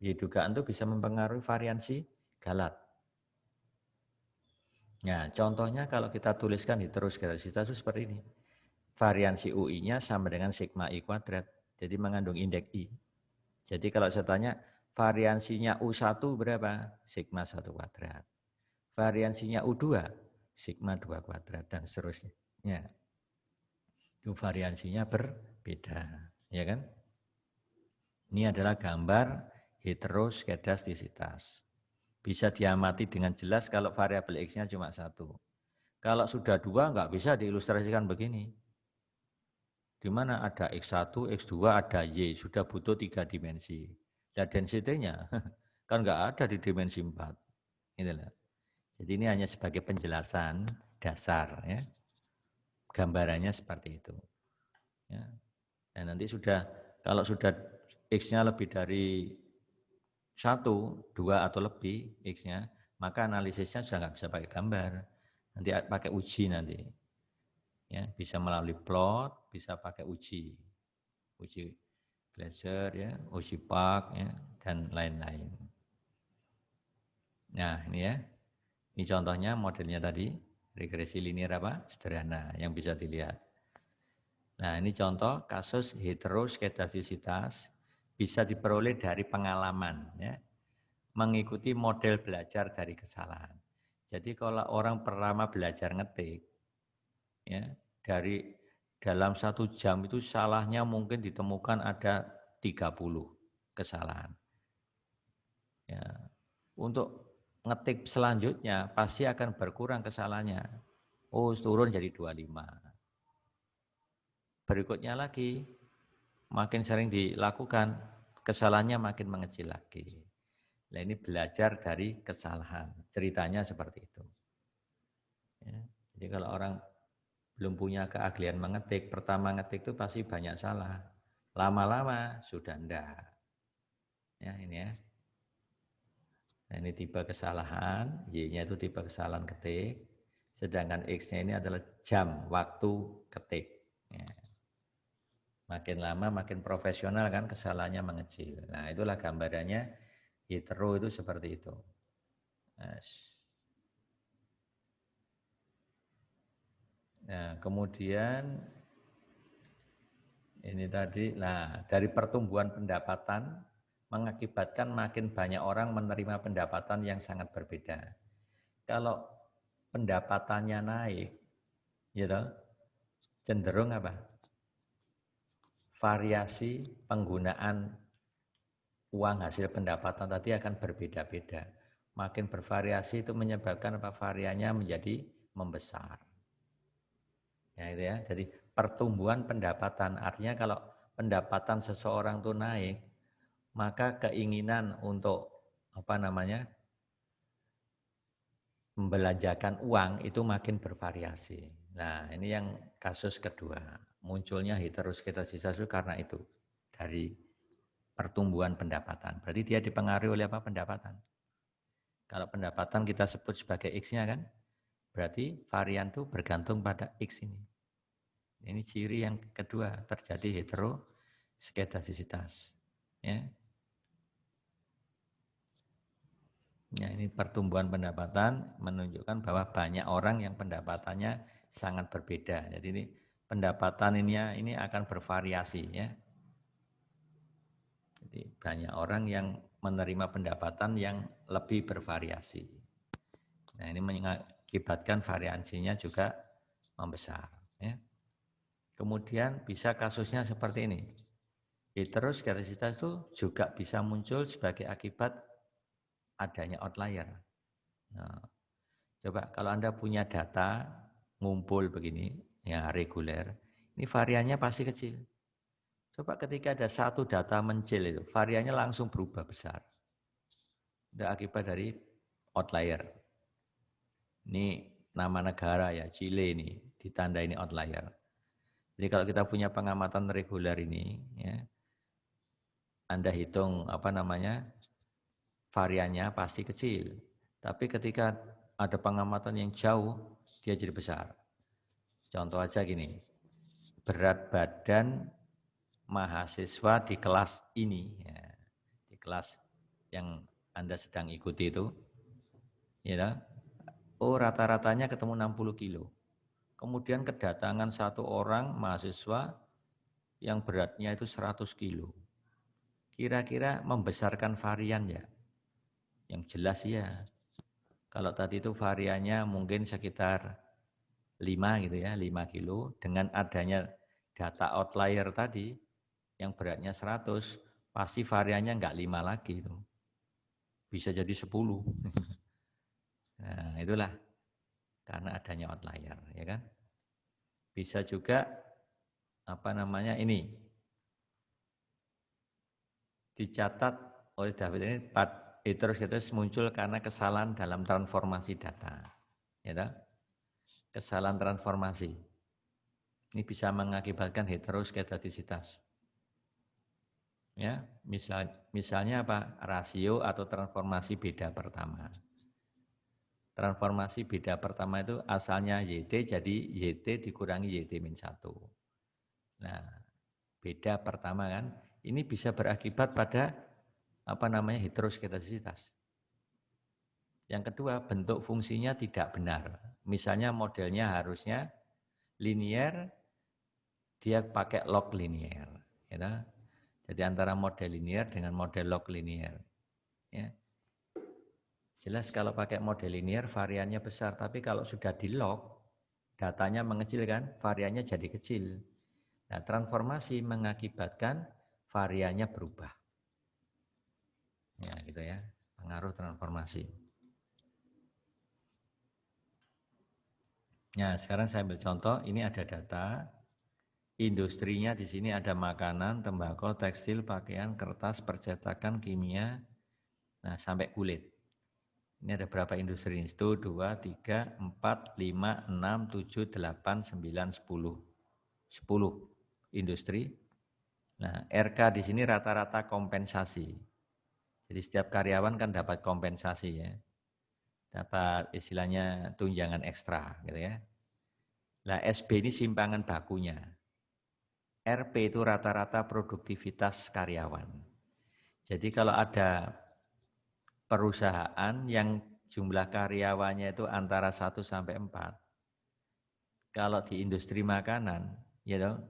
Y dugaan itu bisa mempengaruhi variansi galat. Nah, contohnya kalau kita tuliskan heteroskedastisitas itu seperti ini. Variansi UI-nya sama dengan sigma I kuadrat. Jadi mengandung indeks I. Jadi kalau saya tanya, variansinya U1 berapa? Sigma 1 kuadrat. Variansinya U2, sigma 2 kuadrat, dan seterusnya. Ya. Itu variansinya berbeda. Ya kan? Ini adalah gambar heteroskedastisitas. Bisa diamati dengan jelas kalau variabel X-nya cuma 1. Kalau sudah 2, nggak bisa diilustrasikan begini. Di mana ada X1, X2, ada Y, sudah butuh 3 dimensi. Dan density-nya kan nggak ada di dimensi 4. Itulah. Jadi ini hanya sebagai penjelasan dasar. Ya. Gambarannya seperti itu. Ya. Dan nanti kalau sudah X-nya lebih dari 1, 2 atau lebih X-nya, maka analisisnya sudah nggak bisa pakai gambar. Nanti pakai uji nanti. Ya, bisa melalui plot, bisa pakai uji Glaser, ya, uji Park, ya, dan lain-lain. Nah ini ya, ini contohnya modelnya tadi, regresi linear apa? Sederhana yang bisa dilihat. Nah ini contoh kasus heteroskedastisitas bisa diperoleh dari pengalaman, ya, mengikuti model belajar dari kesalahan. Jadi kalau orang pertama belajar ngetik, ya, dalam 1 jam itu salahnya mungkin ditemukan ada 30 kesalahan. Ya, untuk ngetik selanjutnya pasti akan berkurang kesalahannya. Oh, turun jadi 25. Berikutnya lagi, makin sering dilakukan, kesalahannya makin mengecil lagi. Nah ini belajar dari kesalahan. Ceritanya seperti itu. Ya, jadi kalau orang belum punya keahlian mengetik, pertama ngetik itu pasti banyak salah. Lama-lama sudah enggak. Ya ini ya. Nah ini tipe kesalahan, Y-nya itu tipe kesalahan ketik, sedangkan X-nya ini adalah jam, waktu ketik. Ya. Makin lama makin profesional kan kesalahannya mengecil. Nah itulah gambarannya hetero itu seperti itu. Nah kemudian ini tadi, nah dari pertumbuhan pendapatan mengakibatkan makin banyak orang menerima pendapatan yang sangat berbeda. Kalau pendapatannya naik, gitu, cenderung apa? Variasi penggunaan uang hasil pendapatan tadi akan berbeda-beda. Makin bervariasi itu menyebabkan apa? Variannya menjadi membesar. Ya itu ya. Jadi pertumbuhan pendapatan artinya kalau pendapatan seseorang itu naik, maka keinginan untuk apa namanya? Membelanjakan uang itu makin bervariasi. Nah, ini yang kasus kedua. Munculnya heteroskedastisitas itu karena itu. Dari pertumbuhan pendapatan. Berarti dia dipengaruhi oleh apa? Pendapatan. Kalau pendapatan kita sebut sebagai X-nya kan, Berarti varian itu bergantung pada X ini. Ini ciri yang kedua, terjadi heteroskedastisitas. Ya. Ya, ini pertumbuhan pendapatan menunjukkan bahwa banyak orang yang pendapatannya sangat berbeda. Jadi ini pendapatan ini akan bervariasi ya. Jadi banyak orang yang menerima pendapatan yang lebih bervariasi. Nah, ini mengakibatkan variansinya juga membesar ya. Kemudian bisa kasusnya seperti ini. Heteroskedastisitas itu juga bisa muncul sebagai akibat adanya outlier. Nah, coba kalau Anda punya data ngumpul begini, ya reguler, ini variannya pasti kecil. Coba ketika ada satu data mencil itu, variannya langsung berubah besar. Itu akibat dari outlier. Ini nama negara ya, Chile ini, ditanda ini outlier. Jadi kalau kita punya pengamatan reguler ini, ya, Anda hitung variannya pasti kecil. Tapi ketika ada pengamatan yang jauh, dia jadi besar. Contoh aja gini, berat badan mahasiswa di kelas ini, ya, di kelas yang Anda sedang ikuti itu, ya, rata-ratanya ketemu 60 kilo. Kemudian kedatangan satu orang mahasiswa yang beratnya itu 100 kilo. Kira-kira membesarkan varian ya? Yang jelas ya. Kalau tadi itu variannya mungkin sekitar 5 gitu ya, 5 kilo. Dengan adanya data outlier tadi, yang beratnya 100, pasti variannya enggak 5 lagi itu. Bisa jadi 10. Nah, itulah karena adanya outlier, ya kan? Bisa juga ini dicatat oleh David ini heteroskedastis muncul karena kesalahan dalam transformasi data. Ya tak? Kesalahan transformasi. Ini bisa mengakibatkan heteroskedastisitas. Ya, misalnya apa? Rasio atau transformasi beda pertama. Transformasi beda pertama itu asalnya YT jadi YT dikurangi YT-1. Nah, beda pertama kan, ini bisa berakibat pada heteroskedastisitas. Yang kedua, bentuk fungsinya tidak benar. Misalnya modelnya harusnya linear, dia pakai log linear. Gitu. Jadi antara model linear dengan model log linear. Ya. Jelas kalau pakai model linear variannya besar, tapi kalau sudah di log, datanya mengecil kan, variannya jadi kecil. Nah, transformasi mengakibatkan variannya berubah. Ya, gitu ya. Pengaruh transformasi. Nah, sekarang saya ambil contoh, ini ada data. Industrinya di sini ada makanan, tembakau, tekstil, pakaian, kertas, percetakan, kimia, nah sampai kulit. Ini ada berapa industri? 1, 2, 3, 4, 5, 6, 7, 8, 9, 10. 10 industri. Nah, RK di sini rata-rata kompensasi. Jadi setiap karyawan kan dapat kompensasi ya. Dapat istilahnya tunjangan ekstra gitu ya. Nah, SB ini simpangan bakunya. RP itu rata-rata produktivitas karyawan. Jadi kalau ada perusahaan yang jumlah karyawannya itu antara 1 sampai 4, kalau di industri makanan,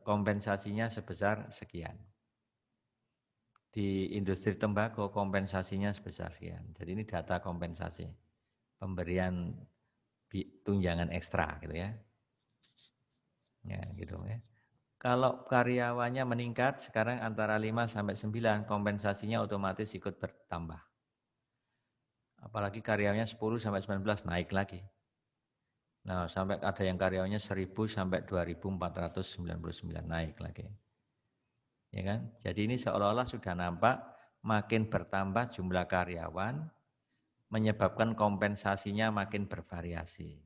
kompensasinya sebesar sekian. Di industri tembakau kompensasinya sebesar sekian. Jadi ini data kompensasi, pemberian tunjangan ekstra gitu ya. Ya gitu ya. Kalau karyawannya meningkat sekarang antara 5 sampai 9, kompensasinya otomatis ikut bertambah. Apalagi karyawannya 10 sampai 19 naik lagi. Nah, sampai ada yang karyawannya 1000 sampai 2499 naik lagi. Ya kan? Jadi ini seolah-olah sudah nampak makin bertambah jumlah karyawan menyebabkan kompensasinya makin bervariasi.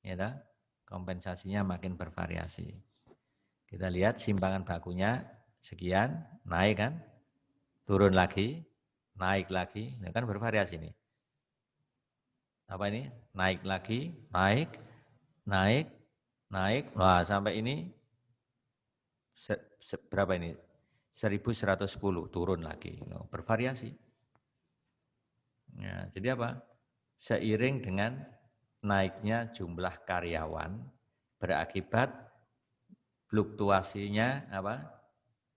Ya kan? Kompensasinya makin bervariasi. Kita lihat simpangan bakunya sekian, naik kan? Turun lagi, naik lagi, kan bervariasi nih. apa ini? Naik lagi, naik, naik, naik. Wah, sampai ini berapa ini? 1110 turun lagi. Bervariasi. Ya, jadi apa? Seiring dengan naiknya jumlah karyawan berakibat fluktuasinya apa?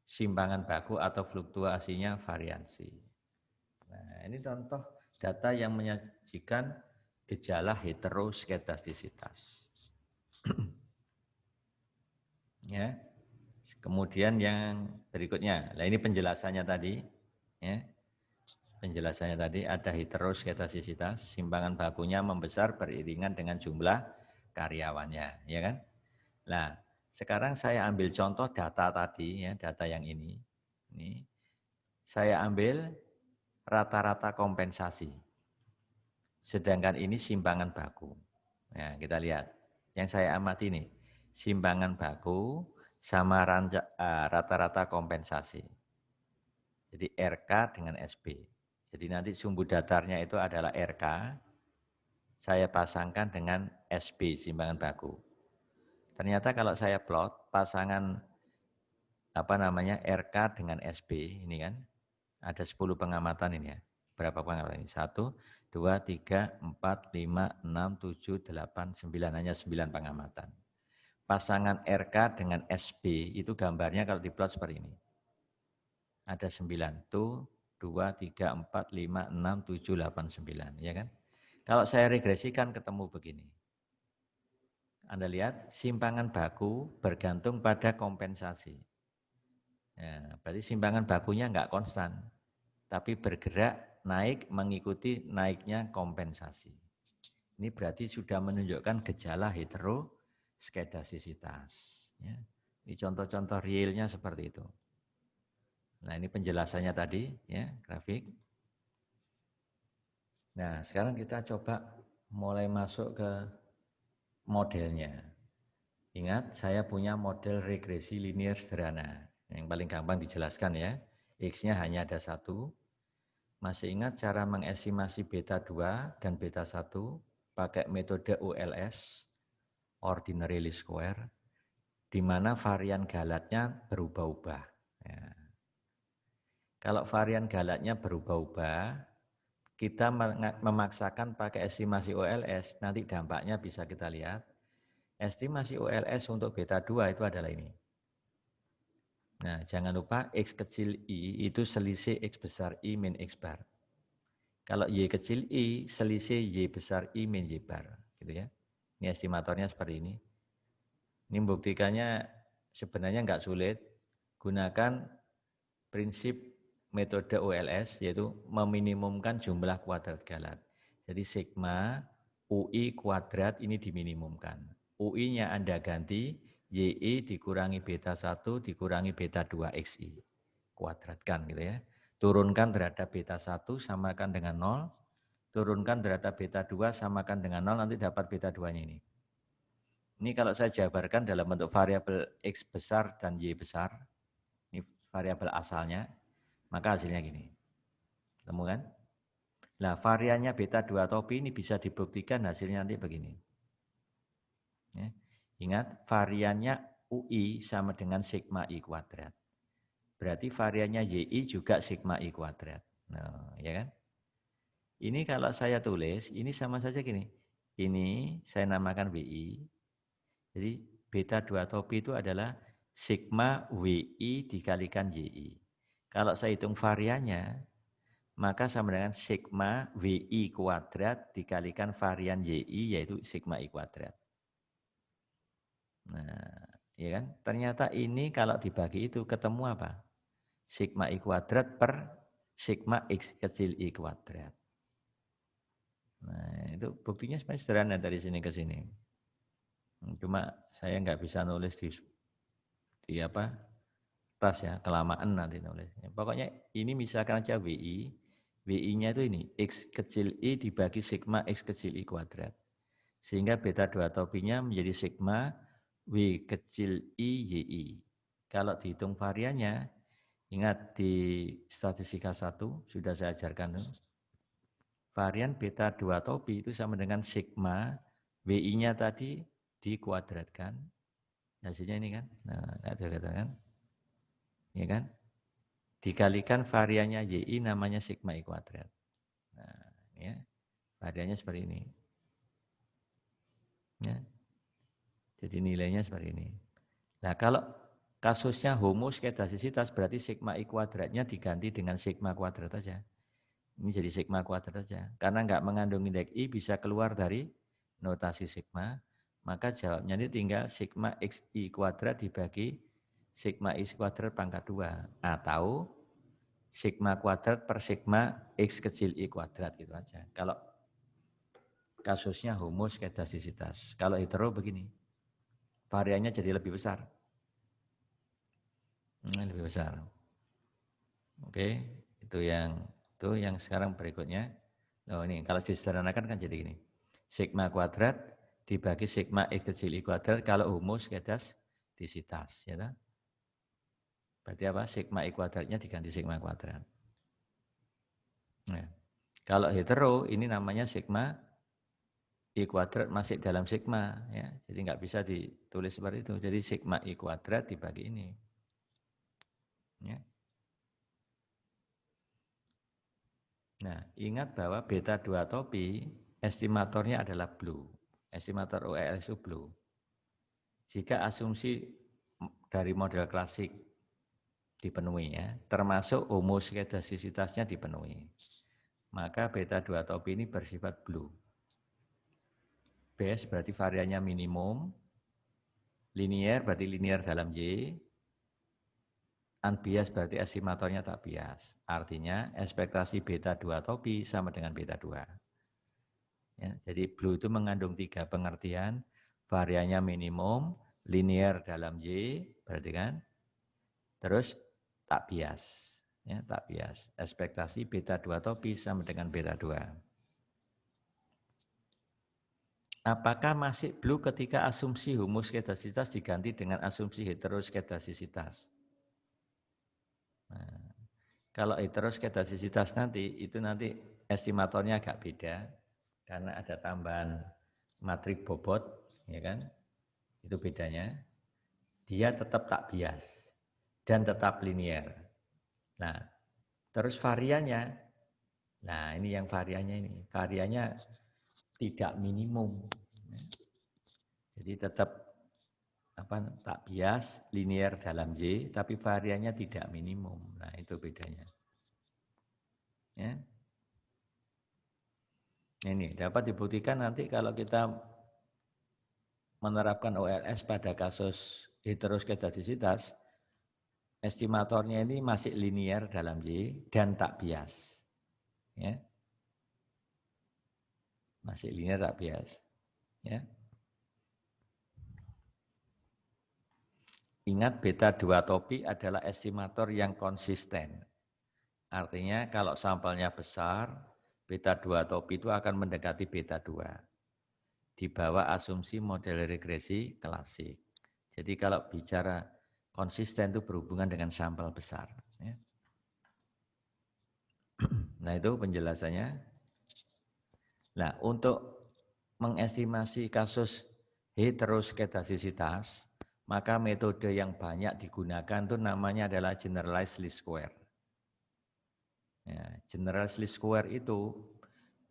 Simpangan baku atau fluktuasinya variansi. Nah, ini contoh data yang menyajikan gejala heteroskedastisitas. Ya. Kemudian yang berikutnya, nah ini penjelasannya tadi, ya. Penjelasannya tadi ada heteroskedastisitas, simpangan bakunya membesar beriringan dengan jumlah karyawannya, ya kan? Nah, sekarang saya ambil contoh data tadi, ya, data yang ini. Ini saya ambil rata-rata kompensasi. Sedangkan ini simpangan baku. Nah, kita lihat. Yang saya amati ini, simpangan baku sama rata-rata kompensasi. Jadi RK dengan SB. Jadi nanti sumbu datarnya itu adalah RK, saya pasangkan dengan SB, simpangan baku. Ternyata kalau saya plot pasangan RK dengan SB ini kan, ada 10 pengamatan ini ya. Berapa pengamatan ini? 1, 2, 3, 4, 5, 6, 7, 8, 9. Hanya 9 pengamatan. Pasangan RK dengan SB itu gambarnya kalau diplot seperti ini. Ada 9. Tuh, 2, 3, 4, 5, 6, 7, 8, 9. Ya kan? Kalau saya regresikan ketemu begini. Anda lihat simpangan baku bergantung pada kompensasi. Ya, berarti simpangan bakunya enggak konstan, tapi bergerak naik mengikuti naiknya kompensasi. Ini berarti sudah menunjukkan gejala heteroskedastisitas. Ya. Ini contoh-contoh realnya seperti itu. Nah ini penjelasannya tadi, ya grafik. Nah sekarang kita coba mulai masuk ke modelnya. Ingat saya punya model regresi linear sederhana. Yang paling gampang dijelaskan ya. X-nya hanya ada 1. Masih ingat cara mengestimasi beta 2 dan beta 1 pakai metode OLS, ordinary least square, di mana varian galatnya berubah-ubah. Ya. Kalau varian galatnya berubah-ubah, kita memaksakan pakai estimasi OLS, nanti dampaknya bisa kita lihat. Estimasi OLS untuk beta 2 itu adalah ini. Nah, jangan lupa X kecil I itu selisih X besar I min X bar. Kalau Y kecil I, selisih Y besar I min Y bar. Gitu ya. Ini estimatornya seperti ini. Ini membuktikannya sebenarnya enggak sulit. Gunakan prinsip metode OLS, yaitu meminimumkan jumlah kuadrat galat. Jadi sigma UI kuadrat ini diminimumkan. UI-nya Anda ganti, YI dikurangi beta 1 dikurangi beta 2 XI. Kuadratkan gitu ya. Turunkan terhadap beta 1 samakan dengan 0, turunkan terhadap beta 2 samakan dengan 0, nanti dapat beta 2-nya ini. Ini kalau saya jabarkan dalam bentuk variabel X besar dan Y besar, ini variabel asalnya, maka hasilnya gini. Temu kan? Nah, variannya beta 2 atau pi ini bisa dibuktikan hasilnya nanti begini. Ya. Ingat, variannya UI sama dengan sigma I kuadrat. Berarti variannya YI juga sigma I kuadrat. Nah, ya kan? Ini kalau saya tulis, ini sama saja gini. Ini saya namakan WI. Jadi beta 2 atau pi itu adalah sigma WI dikalikan YI. Kalau saya hitung variannya, maka sama dengan sigma WI kuadrat dikalikan varian YI, yaitu sigma I kuadrat. Nah, ya kan? Ternyata ini kalau dibagi itu ketemu apa? Sigma I kuadrat per sigma X kecil I kuadrat. Nah, itu buktinya sebenarnya sederhana dari sini ke sini. Cuma saya nggak bisa nulis di apa tas ya, kelamaan nanti nulis. Pokoknya ini misalkan aja WI, WI-nya itu ini, X kecil I dibagi sigma X kecil I kuadrat. Sehingga beta 2 atau pi-nya menjadi sigma W kecil I YI. Kalau dihitung variannya, ingat di statistika 1 sudah saya ajarkan. varian beta 2 topi itu sama dengan sigma WI-nya tadi dikuadratkan. Hasilnya ini kan. Nah, ada kan? Ya kan? Dikalikan variannya YI namanya sigma I kuadrat. Nah, ya. Variannya seperti ini. Ya. Jadi nilainya seperti ini. Nah, kalau kasusnya homoskedasisitas berarti sigma I kuadratnya diganti dengan sigma kuadrat saja. Ini jadi sigma kuadrat saja. Karena nggak mengandung indeks I bisa keluar dari notasi sigma, maka jawabnya ini tinggal sigma XI kuadrat dibagi sigma I kuadrat pangkat 2. Atau sigma kuadrat per sigma X kecil I kuadrat gitu aja. Kalau kasusnya homoskedasisitas. Kalau hetero begini, variannya jadi lebih besar. Lebih besar. Oke, itu yang sekarang berikutnya. Oh ini kalau disederhanakan kan jadi gini. Sigma kuadrat dibagi sigma X kecil I kuadrat kalau homoskedasisitas, ya kan? Berarti apa? Sigma I kuadratnya diganti sigma kuadrat. Nah, kalau hetero ini namanya sigma I kuadrat masih dalam sigma, ya. Jadi nggak bisa ditulis seperti itu. Jadi sigma I kuadrat dibagi ini. Ya. Nah, ingat bahwa beta 2 topi estimatornya adalah blue. Estimator OLS itu blue. Jika asumsi dari model klasik dipenuhi ya, termasuk homoskedasisitasnya dipenuhi, maka beta 2 topi ini bersifat blue. Base berarti variannya minimum, linear berarti linear dalam Y, unbiased berarti estimatornya tak bias. Artinya ekspektasi beta 2 topi sama dengan beta 2. Ya, jadi blue itu mengandung 3 pengertian, variannya minimum, linear dalam Y, berarti kan, terus tak bias. Ya, tak bias. Ekspektasi beta 2 topi sama dengan beta 2. Apakah masih blue ketika asumsi homoskedasisitas diganti dengan asumsi heteroskedasisitas? Nah, kalau heteroskedasisitas itu nanti estimatornya agak beda karena ada tambahan matrik bobot, ya kan? Itu bedanya. Dia tetap tak bias dan tetap linear. Nah, terus variannya, nah ini yang variannya tidak minimum. Jadi tetap tak bias, linear dalam Y, tapi variannya tidak minimum. Nah, itu bedanya. Ya. Ini dapat dibuktikan nanti kalau kita menerapkan OLS pada kasus heteroskedasisitas, estimatornya ini masih linear dalam Y dan tak bias. Ya. Masih linear tak bias. Ya. Ingat beta 2 topi adalah estimator yang konsisten. Artinya kalau sampelnya besar, beta 2 topi itu akan mendekati beta 2. Di bawah asumsi model regresi klasik. Jadi kalau bicara konsisten itu berhubungan dengan sampel besar. Ya. Nah itu penjelasannya. Nah untuk mengestimasi kasus heteroskedasisitas, maka metode yang banyak digunakan itu namanya adalah generalized least square. Ya, generalized least square itu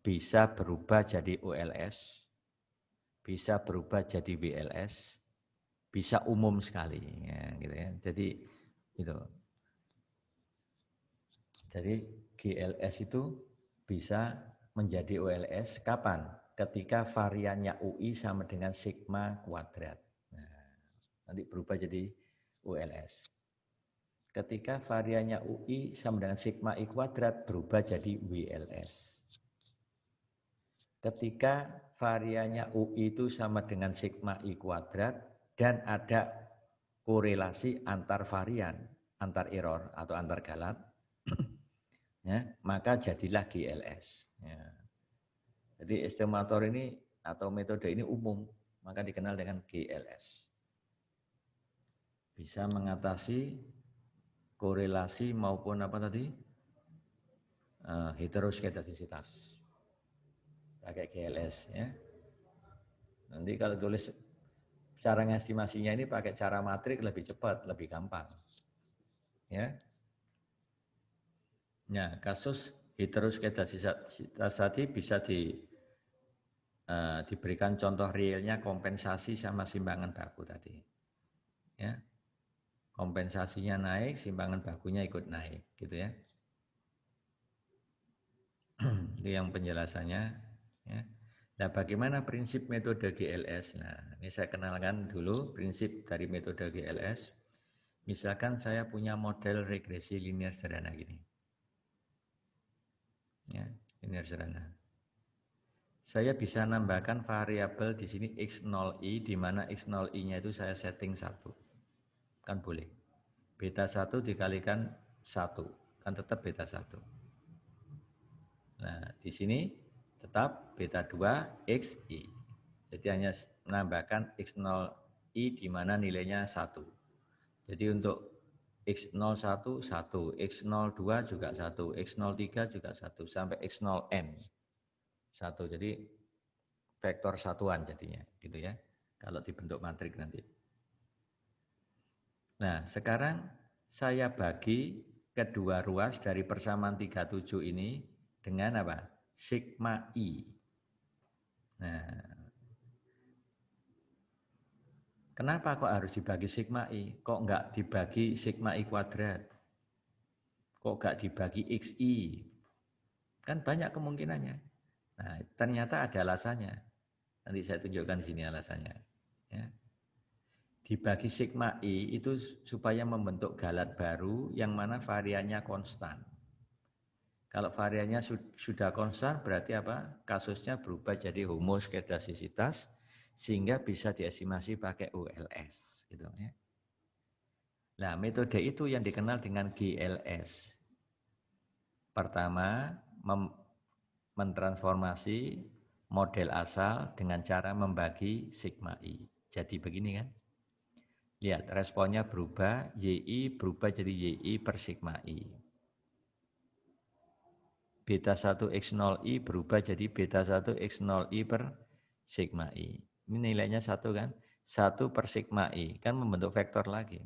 bisa berubah jadi OLS, bisa berubah jadi WLS, bisa umum sekali. Ya, gitu ya. Jadi itu. Jadi GLS itu bisa menjadi OLS kapan? Ketika variannya UI sama dengan sigma kuadrat. Nah, nanti berubah jadi OLS. Ketika variannya UI sama dengan sigma I kuadrat berubah jadi WLS. Ketika variannya UI itu sama dengan sigma I kuadrat dan ada korelasi antar varian, antar error atau antar galat, ya, maka jadilah GLS. Ya. Jadi estimator ini atau metode ini umum, maka dikenal dengan GLS. Bisa mengatasi korelasi maupun apa tadi? Heteroskedasisitas. pakai GLS ya. Nanti kalau tulis cara ngestimasinya ini pakai cara matrik lebih cepat, lebih gampang. Ya. Nah, kasus heteroskedasitas tadi bisa diberikan contoh realnya kompensasi sama simpangan baku tadi. Ya. Kompensasinya naik, simpangan bakunya ikut naik, gitu ya. Itu yang penjelasannya. Ya. Nah, bagaimana prinsip metode GLS? Nah, ini saya kenalkan dulu prinsip dari metode GLS. Misalkan saya punya model regresi linear sederhana gini. Ya, linear sederhana. Saya bisa nambahkan variabel di sini x0i, di mana x0i-nya itu saya setting 1. Kan boleh. Beta 1 dikalikan 1, kan tetap beta 1. Nah, di sini tetap beta 2 xi. Jadi hanya menambahkan x0i di mana nilainya 1. Jadi untuk x01 1, x02 juga 1, x03 juga 1, sampai x0n 1. Jadi vektor satuan jadinya, gitu ya. Kalau dibentuk matrik nanti. Nah, sekarang saya bagi kedua ruas dari persamaan 37 ini dengan apa? Sigma I. Nah, kenapa kok harus dibagi sigma I? Kok enggak dibagi sigma I kuadrat? Kok enggak dibagi XI? Kan banyak kemungkinannya. Nah, ternyata ada alasannya. Nanti saya tunjukkan di sini alasannya. Ya. Dibagi sigma I itu supaya membentuk galat baru yang mana variannya konstan. Kalau variannya sudah konstan berarti apa? Kasusnya berubah jadi homoskedasisitas sehingga bisa diestimasi pakai ULS gitu ya. Nah, metode itu yang dikenal dengan GLS. Pertama, mentransformasi model asal dengan cara membagi sigma I. Jadi begini kan? Lihat, responnya berubah, YI berubah jadi YI per sigma I. Beta 1 X0I berubah jadi beta 1 X0I per sigma I. Ini nilainya 1 kan? 1 per sigma I, kan membentuk vektor lagi.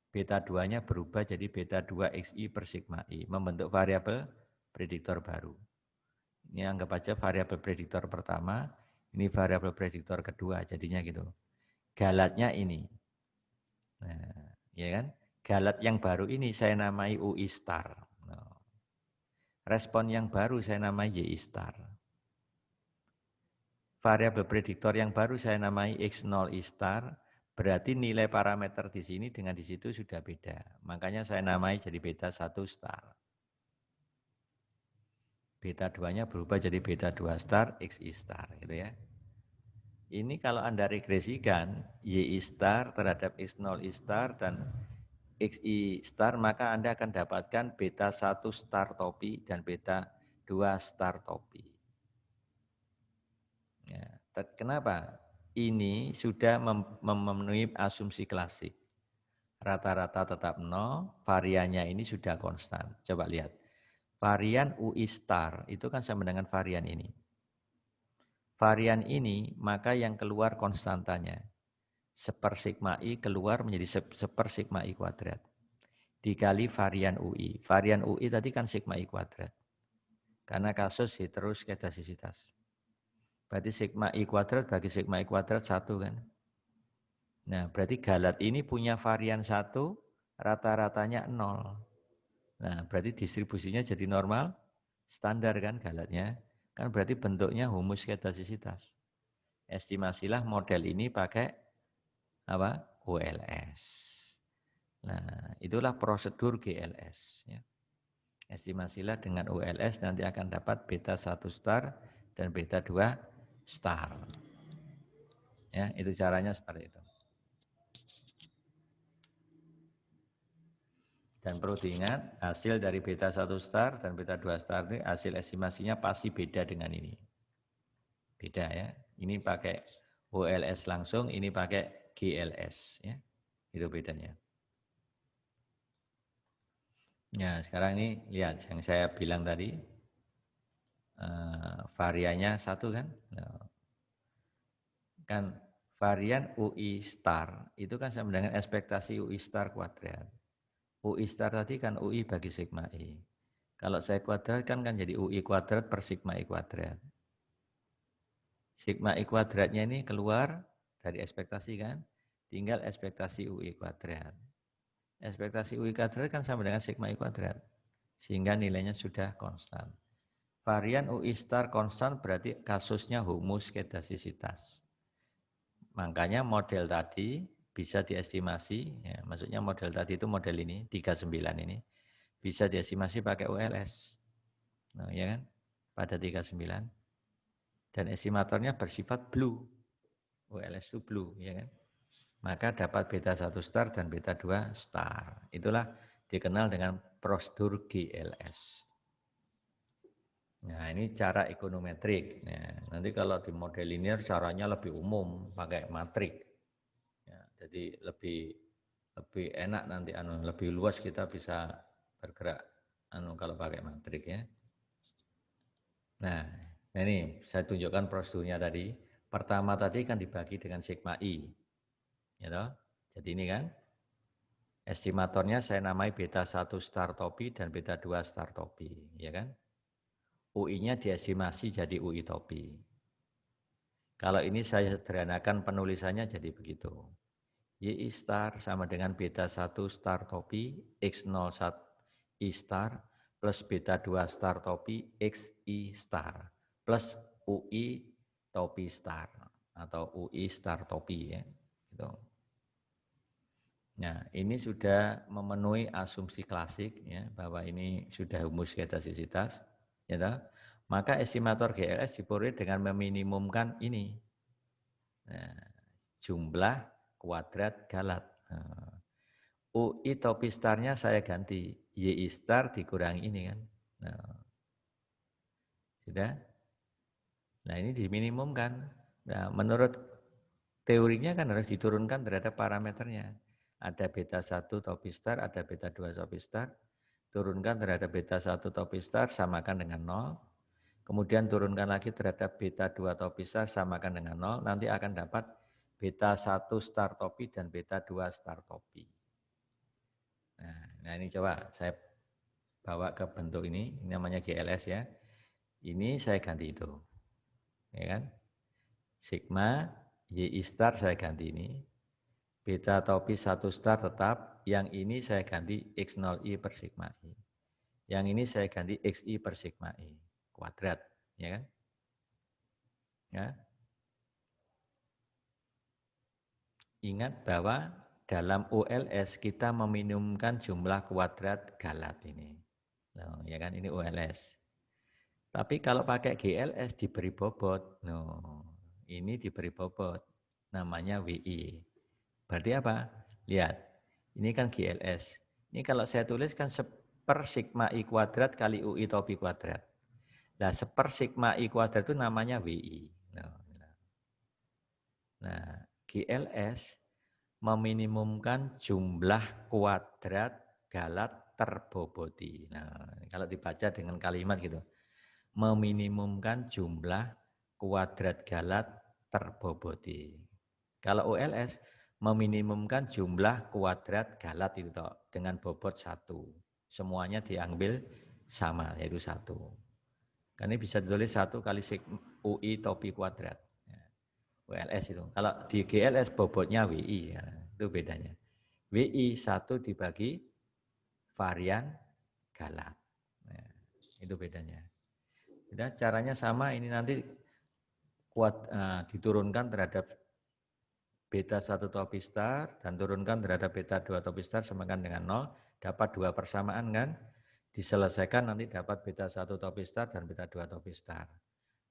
Beta 2-nya berubah jadi beta 2 XI per sigma I, membentuk variabel prediktor baru. Ini anggap aja variabel prediktor pertama, ini variabel prediktor kedua, jadinya gitu. Galatnya ini. Nah, ya kan? Galat yang baru ini saya namai UI star. Nah, respon yang baru saya namai YI star. Variabel prediktor yang baru saya namai X0I star, berarti nilai parameter di sini dengan di situ sudah beda. Makanya saya namai jadi beta 1 star. Beta 2-nya berubah jadi beta 2 star, XI star gitu ya. Ini kalau Anda regresikan YI star terhadap X0I star dan XI star, maka Anda akan dapatkan beta 1 star topi dan beta 2 star topi. Ya, kenapa? Ini sudah memenuhi asumsi klasik. Rata-rata tetap 0, variannya ini sudah konstan. Coba lihat. Varian UI star itu kan sama dengan varian ini. Varian ini maka yang keluar konstantanya. Seper sigma I keluar menjadi seper sigma I kuadrat. Dikali varian UI. Varian UI tadi kan sigma I kuadrat. Karena kasus heteroskedasisitas. Berarti sigma I kuadrat bagi sigma I kuadrat 1 kan. Nah, berarti galat ini punya varian 1, rata-ratanya 0. Nah, berarti distribusinya jadi normal, standar kan galatnya. Kan berarti bentuknya homoskedasisitas. Estimasilah model ini pakai apa? ULS. Nah, itulah prosedur GLS. Ya. Estimasilah dengan ULS nanti akan dapat beta 1 star dan beta 2 star. Ya, itu caranya seperti itu. Dan perlu diingat, hasil dari beta 1 star dan beta 2 star ini hasil estimasinya pasti beda dengan ini. Beda ya. Ini pakai ULS langsung, ini pakai GLS ya. Itu bedanya. Ya, sekarang ini lihat yang saya bilang tadi. variannya 1 kan. Nah, kan varian UI star itu kan sama dengan ekspektasi UI star kuadrat. UI star tadi kan UI bagi sigma I. Kalau saya kuadratkan kan jadi UI kuadrat per sigma I kuadrat. Sigma I kuadratnya ini keluar dari ekspektasi kan, tinggal ekspektasi UI kuadrat. Ekspektasi UI kuadrat kan sama dengan sigma I kuadrat, sehingga nilainya sudah konstan. Varian UI star konstan berarti kasusnya homoskedasisitas. Makanya model tadi bisa diestimasi, ya, maksudnya model tadi itu model ini, 39 ini, bisa diestimasi pakai ULS. Nah, ya kan? Pada 39. Dan estimatornya bersifat blue. ULS itu blue, ya kan? Maka dapat beta 1 star dan beta 2 star. Itulah dikenal dengan prosedur GLS. Nah, ini cara ekonometrik. Nah, nanti kalau di model linear caranya lebih umum, pakai matrik. Ya, jadi lebih enak nanti lebih luas kita bisa bergerak kalau pakai matrik ya. Nah, ini saya tunjukkan prosedurnya tadi. Pertama tadi kan dibagi dengan sigma I. Ya toh? Jadi ini kan estimatornya saya namai beta 1 star topi dan beta 2 star topi, ya kan? UI-nya diestimasi jadi UI topi. Kalau ini saya sederhanakan penulisannya jadi begitu. YI star sama dengan beta 1 star topi X01 I star plus beta 2 star topi XI star plus UI topi star atau UI star topi ya. Gitu. Nah, ini sudah memenuhi asumsi klasik ya bahwa ini sudah homoskedasisitas, ya toh? Maka estimator GLS diperoleh dengan meminimumkan ini. Nah, jumlah kuadrat galat. Nah, UI topi starnya saya ganti YI star dikurangi ini kan. Nah, sudah. Nah, ini diminimumkan. Nah, menurut teorinya kan harus diturunkan terhadap parameternya. Ada beta 1 topi star, ada beta 2 topi star. Turunkan terhadap beta 1 topi star samakan dengan 0. Kemudian turunkan lagi terhadap beta 2 topi star samakan dengan 0. Nanti akan dapat beta 1 star topi dan beta 2 star topi. Nah ini coba saya bawa ke bentuk ini namanya GLS ya. Ini saya ganti itu. Ya kan? Sigma YI star saya ganti ini. Beta topi 1 star tetap, yang ini saya ganti X0I per sigma I. Yang ini saya ganti XI per sigma I kuadrat, ya kan? Ya. Ingat bahwa dalam ULS kita meminimumkan jumlah kuadrat galat ini. Loh, ya kan ini ULS. Tapi kalau pakai GLS diberi bobot. Loh, ini diberi bobot. Namanya WI. Berarti apa? Lihat. Ini kan GLS. Ini kalau saya tulis kan per sigma I kuadrat kali UI topi kuadrat. Nah, seper sigma I kuadrat itu namanya WI. Nah, GLS meminimumkan jumlah kuadrat galat terboboti. Nah, kalau dibaca dengan kalimat gitu. Meminimumkan jumlah kuadrat galat terboboti. Kalau OLS meminimumkan jumlah kuadrat galat itu toh, dengan bobot 1. Semuanya diambil sama yaitu 1. Kan ini bisa ditulis 1 kali sigma UI topi kuadrat. WLS itu. Kalau di GLS bobotnya WI, ya, itu bedanya. WI 1 dibagi varian galat. Nah, itu bedanya. Jadi caranya sama, ini nanti diturunkan terhadap beta 1 topi star dan turunkan terhadap beta 2 topi star samakan dengan 0, dapat 2 persamaan kan? Diselesaikan nanti dapat beta 1 topi star dan beta 2 topi star.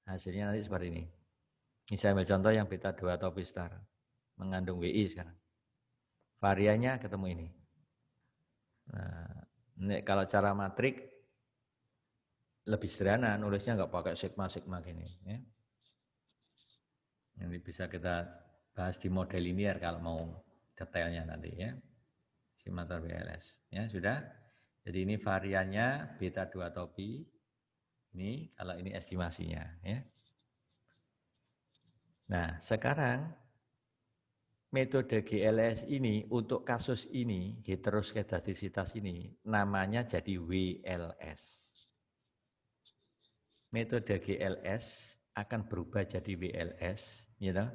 Hasilnya nanti seperti ini. Ini saya ambil contoh yang beta 2 topi star mengandung WI sekarang. Variannya ketemu ini. Nah, ini kalau cara matrik lebih sederhana, nulisnya nggak pakai sigma-sigma gini. Ya. Ini bisa kita bahas di model linear kalau mau detailnya nanti ya. Estimator BLS. Ya, sudah. Jadi ini variannya beta 2 topi. Ini kalau ini estimasinya ya. Nah, sekarang metode GLS ini untuk kasus ini, heteroskedastisitas ini, namanya jadi WLS. Metode GLS akan berubah jadi WLS, gitu.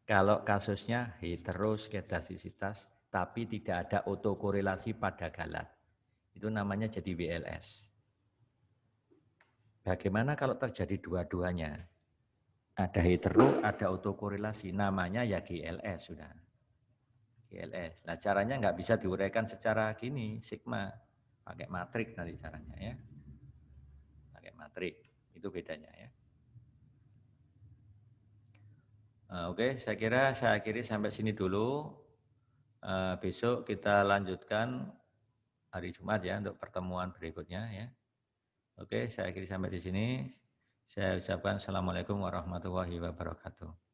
Kalau kasusnya heteroskedastisitas, tapi tidak ada autokorelasi pada galat. Itu namanya jadi WLS. Bagaimana kalau terjadi dua-duanya? Ada hetero, ada autokorelasi, namanya ya GLS sudah. GLS. Nah caranya nggak bisa diuraikan secara gini, sigma. Pakai matrik nanti caranya ya. Pakai matrik, itu bedanya ya. Oke, saya kira saya akhiri sampai sini dulu. Besok kita lanjutkan hari Jumat ya untuk pertemuan berikutnya ya. Oke, saya akhiri sampai di sini. Saya ucapkan Assalamualaikum warahmatullahi wabarakatuh.